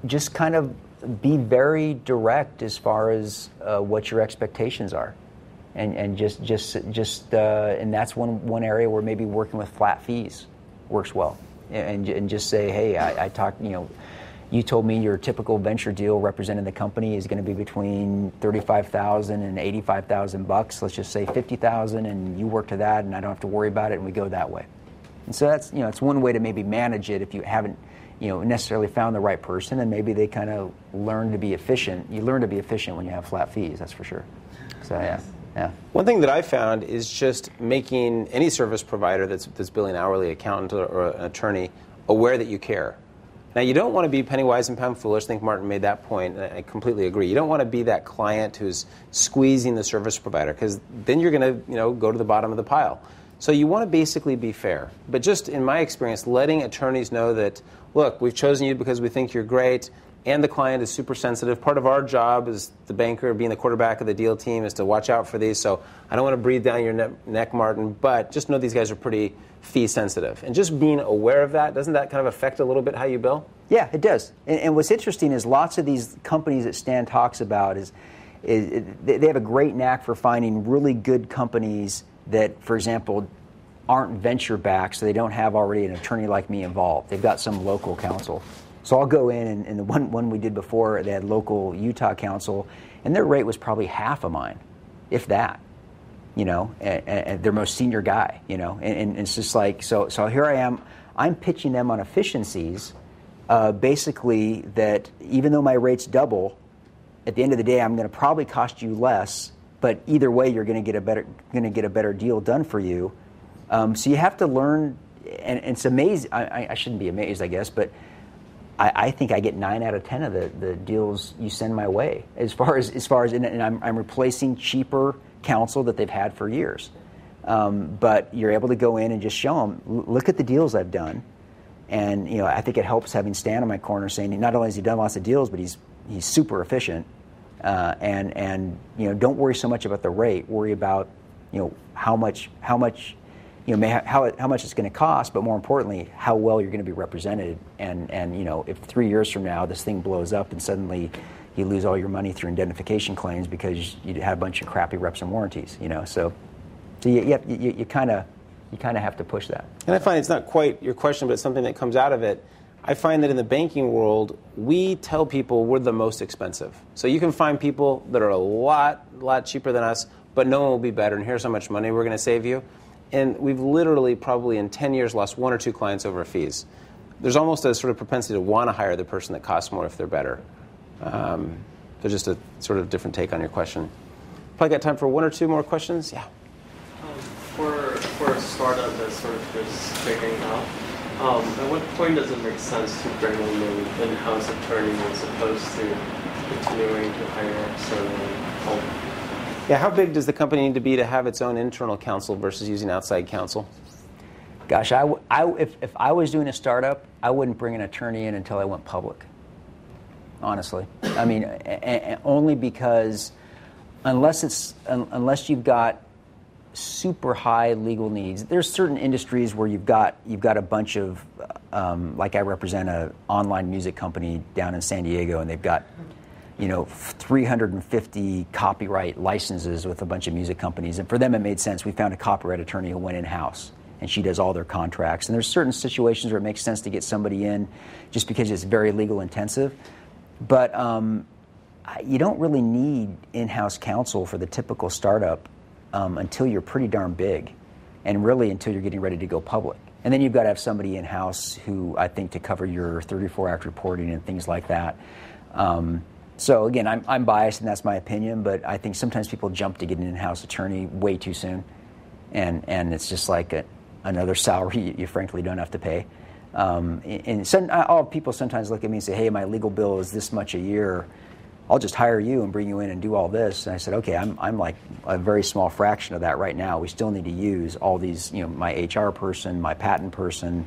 Just kind of be very direct as far as what your expectations are. And just and that's one area where maybe working with flat fees works well, and just say, hey, I talked, you told me your typical venture deal representing the company is going to be between $35,000 and $85,000. Let's just say $50,000, and you work to that, and I don't have to worry about it, and we go that way. And so that's it's one way to maybe manage it if you haven't necessarily found the right person, and maybe they kind of learn to be efficient. You learn to be efficient when you have flat fees, that's for sure. So yeah. One thing that I found is just making any service provider that's billing hourly, accountant or an attorney, aware that you care. Now, you don't want to be penny wise and pound foolish. I think Martin made that point, and I completely agree. You don't want to be that client who's squeezing the service provider, because then you're going to go to the bottom of the pile. So you want to basically be fair. But just in my experience, letting attorneys know that, look, we've chosen you because we think you're great, and the client is super sensitive. Part of our job as the banker, being the quarterback of the deal team, is to watch out for these. So I don't want to breathe down your neck, Martin, but just know these guys are pretty fee sensitive. And just being aware of that, doesn't that kind of affect a little bit how you bill? Yeah, it does. And what's interesting is lots of these companies that Stan talks about is they have a great knack for finding really good companies that, for example, aren't venture backed, so they don't have already an attorney like me involved. They've got some local counsel. So I'll go in, and the one we did before, they had local Utah counsel, and their rate was probably half of mine, if that, and their most senior guy, and it's just like, so here I am, I'm pitching them on efficiencies, basically that even though my rate's double, at the end of the day, I'm going to probably cost you less, but either way, you're going to get a better deal done for you. So you have to learn, and it's amazing. I shouldn't be amazed, I guess, but I think I get 9 out of 10 of the deals you send my way. As far as and I'm replacing cheaper counsel that they've had for years. But you're able to go in and just show them, look at the deals I've done, and I think it helps having Stan in my corner saying not only has he done lots of deals, but he's super efficient. And don't worry so much about the rate. Worry about how much how much it's going to cost, but more importantly, how well you're going to be represented. And if 3 years from now this thing blows up and suddenly you lose all your money through indemnification claims because you had a bunch of crappy reps and warranties, So you kind of have to push that. And I find it's not quite your question, but it's something that comes out of it. I find that in the banking world, we tell people we're the most expensive. So you can find people that are a lot cheaper than us, but no one will be better. And here's how much money we're going to save you. And we've literally probably in 10 years lost 1 or 2 clients over fees. There's almost a sort of propensity to want to hire the person that costs more if they're better. So just a sort of different take on your question. Probably got time for 1 or 2 more questions? Yeah. For a startup that's sort of just figuring out, At what point does it make sense to bring in an in-house attorney as opposed to continuing to hire external help? Yeah, how big does the company need to be to have its own internal counsel versus using outside counsel? Gosh, if I was doing a startup, I wouldn't bring an attorney in until I went public. Honestly, I mean, only because unless you've got super high legal needs, there's certain industries where you've got a bunch of like I represent an online music company down in San Diego, and they've got 350 copyright licenses with a bunch of music companies, and for them it made sense. We found a copyright attorney who went in-house, and she does all their contracts. And there's certain situations where it makes sense to get somebody in just because it's very legal intensive. But you don't really need in-house counsel for the typical startup until you're pretty darn big, and really until you're getting ready to go public. And then you've got to have somebody in-house who, I think, to cover your 34-act reporting and things like that. So again, I'm biased, and that's my opinion, but I think sometimes people jump to get an in-house attorney way too soon, and it's just like another salary you frankly don't have to pay. And all people sometimes look at me and say, hey, my legal bill is this much a year. I'll just hire you and bring you in and do all this. And I said, okay, I'm like a very small fraction of that right now. We still need to use all these, my HR person, my patent person,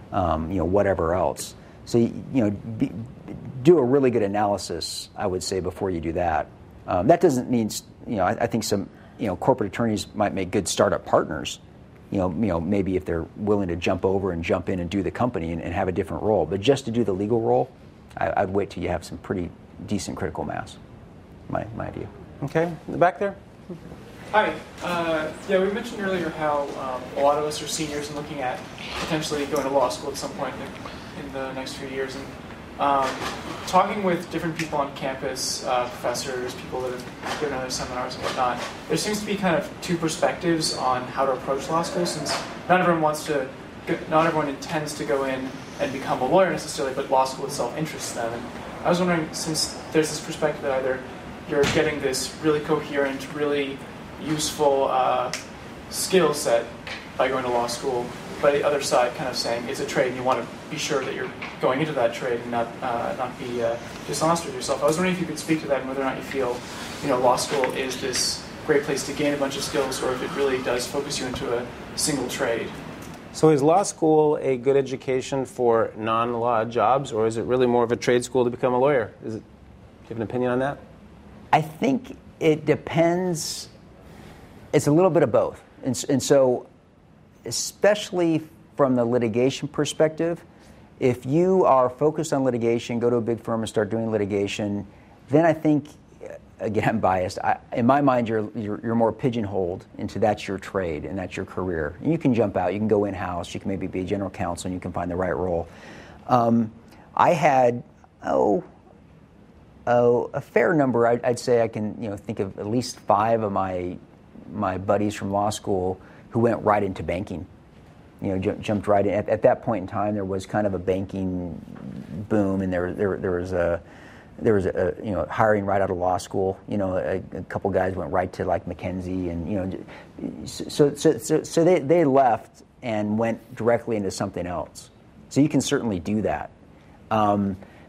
whatever else. So, do a really good analysis, I would say, before you do that. That doesn't mean, I think some, corporate attorneys might make good startup partners. Maybe if they're willing to jump over and jump in and do the company and have a different role. But just to do the legal role, I'd wait till you have some pretty decent critical mass, my view. Okay, in the back there. Hi. Yeah, we mentioned earlier how a lot of us are seniors and looking at potentially going to law school at some point in the next few years. And talking with different people on campus, professors, people that have given other seminars and whatnot, there seems to be kind of two perspectives on how to approach law school, since not everyone intends to go in and become a lawyer necessarily, but law school itself interests them. And I was wondering, since there's this perspective that either you're getting this really coherent, really useful skill set by going to law school, but the other side kind of saying it's a trade and you want to be sure that you're going into that trade and not be dishonest with yourself. I was wondering if you could speak to that and whether or not you feel law school is this great place to gain a bunch of skills, or if it really does focus you into a single trade. So is law school a good education for non-law jobs, or is it really more of a trade school to become a lawyer? Do you have an opinion on that? I think it depends. It's a little bit of both. And so, especially from the litigation perspective, if you are focused on litigation, go to a big firm and start doing litigation, then I think, again, I'm biased. In my mind, you're more pigeonholed into that's your trade and that's your career. And you can jump out, you can go in-house, you can maybe be a general counsel, and you can find the right role. I had a fair number. I'd say I can think of at least 5 of my buddies from law school who went right into banking. Jumped right in. At that point in time, there was kind of a banking boom, and there was a hiring right out of law school. A couple guys went right to like McKinsey, and so they left and went directly into something else. So you can certainly do that.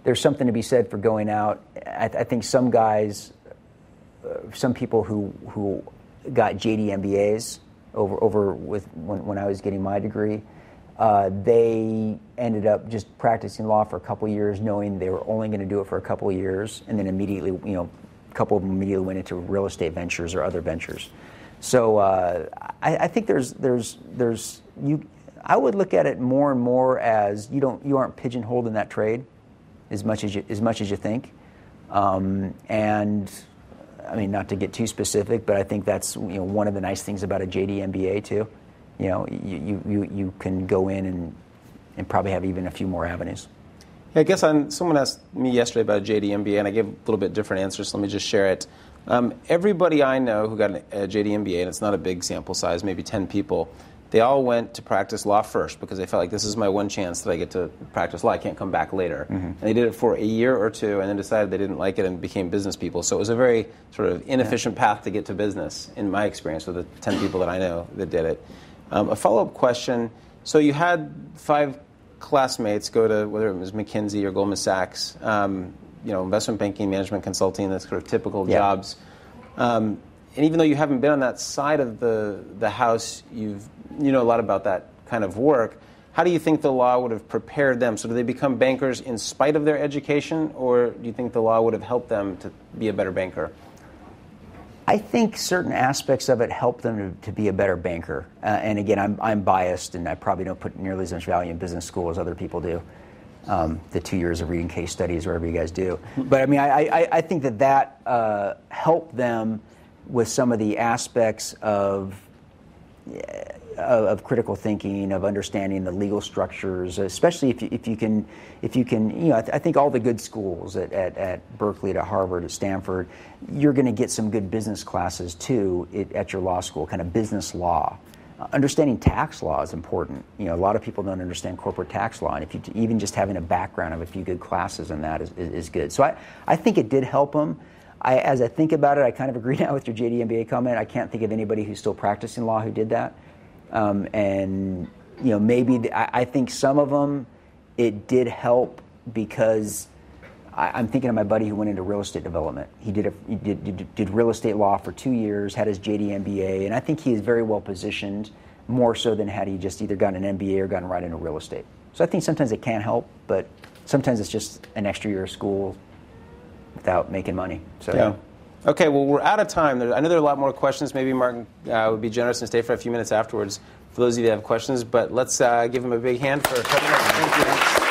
There's something to be said for going out. I think some guys, some people who got JD MBAs over with when I was getting my degree, they ended up just practicing law for a couple years, knowing they were only going to do it for a couple of years, and then immediately, a couple of them immediately went into real estate ventures or other ventures. So I think I would look at it more and more as you aren't pigeonholed in that trade as much as you think, and. I mean, not to get too specific, but I think that's one of the nice things about a JD MBA too. You can go in and probably have even a few more avenues. Yeah, I guess someone asked me yesterday about a JD MBA, and I gave a little bit different answers, so let me just share it. Everybody I know who got a JD MBA, and it's not a big sample size, maybe 10 people, they all went to practice law first because they felt like this is my one chance that I get to practice law. I can't come back later. Mm-hmm. And they did it for a year or two and then decided they didn't like it and became business people. So it was a very sort of inefficient path to get to business, in my experience with the 10 people that I know that did it. A follow-up question. So you had 5 classmates go to, whether it was McKinsey or Goldman Sachs, investment banking, management consulting, that's sort of typical jobs. And even though you haven't been on that side of the house, you know a lot about that kind of work. How do you think the law would have prepared them? So do they become bankers in spite of their education, or do you think the law would have helped them to be a better banker? I think certain aspects of it help them to be a better banker. And again, I'm biased, and I probably don't put nearly as much value in business school as other people do. The 2 years of reading case studies, wherever you guys do. But I mean, I think that helped them with some of the aspects of critical thinking, of understanding the legal structures, especially if you can, I think all the good schools at Berkeley, at Harvard, at Stanford, you're going to get some good business classes too at your law school, kind of business law. Understanding tax law is important. A lot of people don't understand corporate tax law, and if you even just having a background of a few good classes in that is good. So I think it did help them. As I think about it, I kind of agree now with your JD MBA comment. I can't think of anybody who's still practicing law who did that. And maybe I think some of them it did help because I'm thinking of my buddy who went into real estate development. He did real estate law for 2 years, had his JD MBA, and I think he is very well positioned, more so than had he just either gotten an MBA or gotten right into real estate. So I think sometimes it can help, but sometimes it's just an extra year of school without making money. So. Yeah. Okay, well, we're out of time. I know there are a lot more questions. Maybe Martin would be generous and stay for a few minutes afterwards for those of you that have questions. But let's give him a big hand for coming up. Thank you.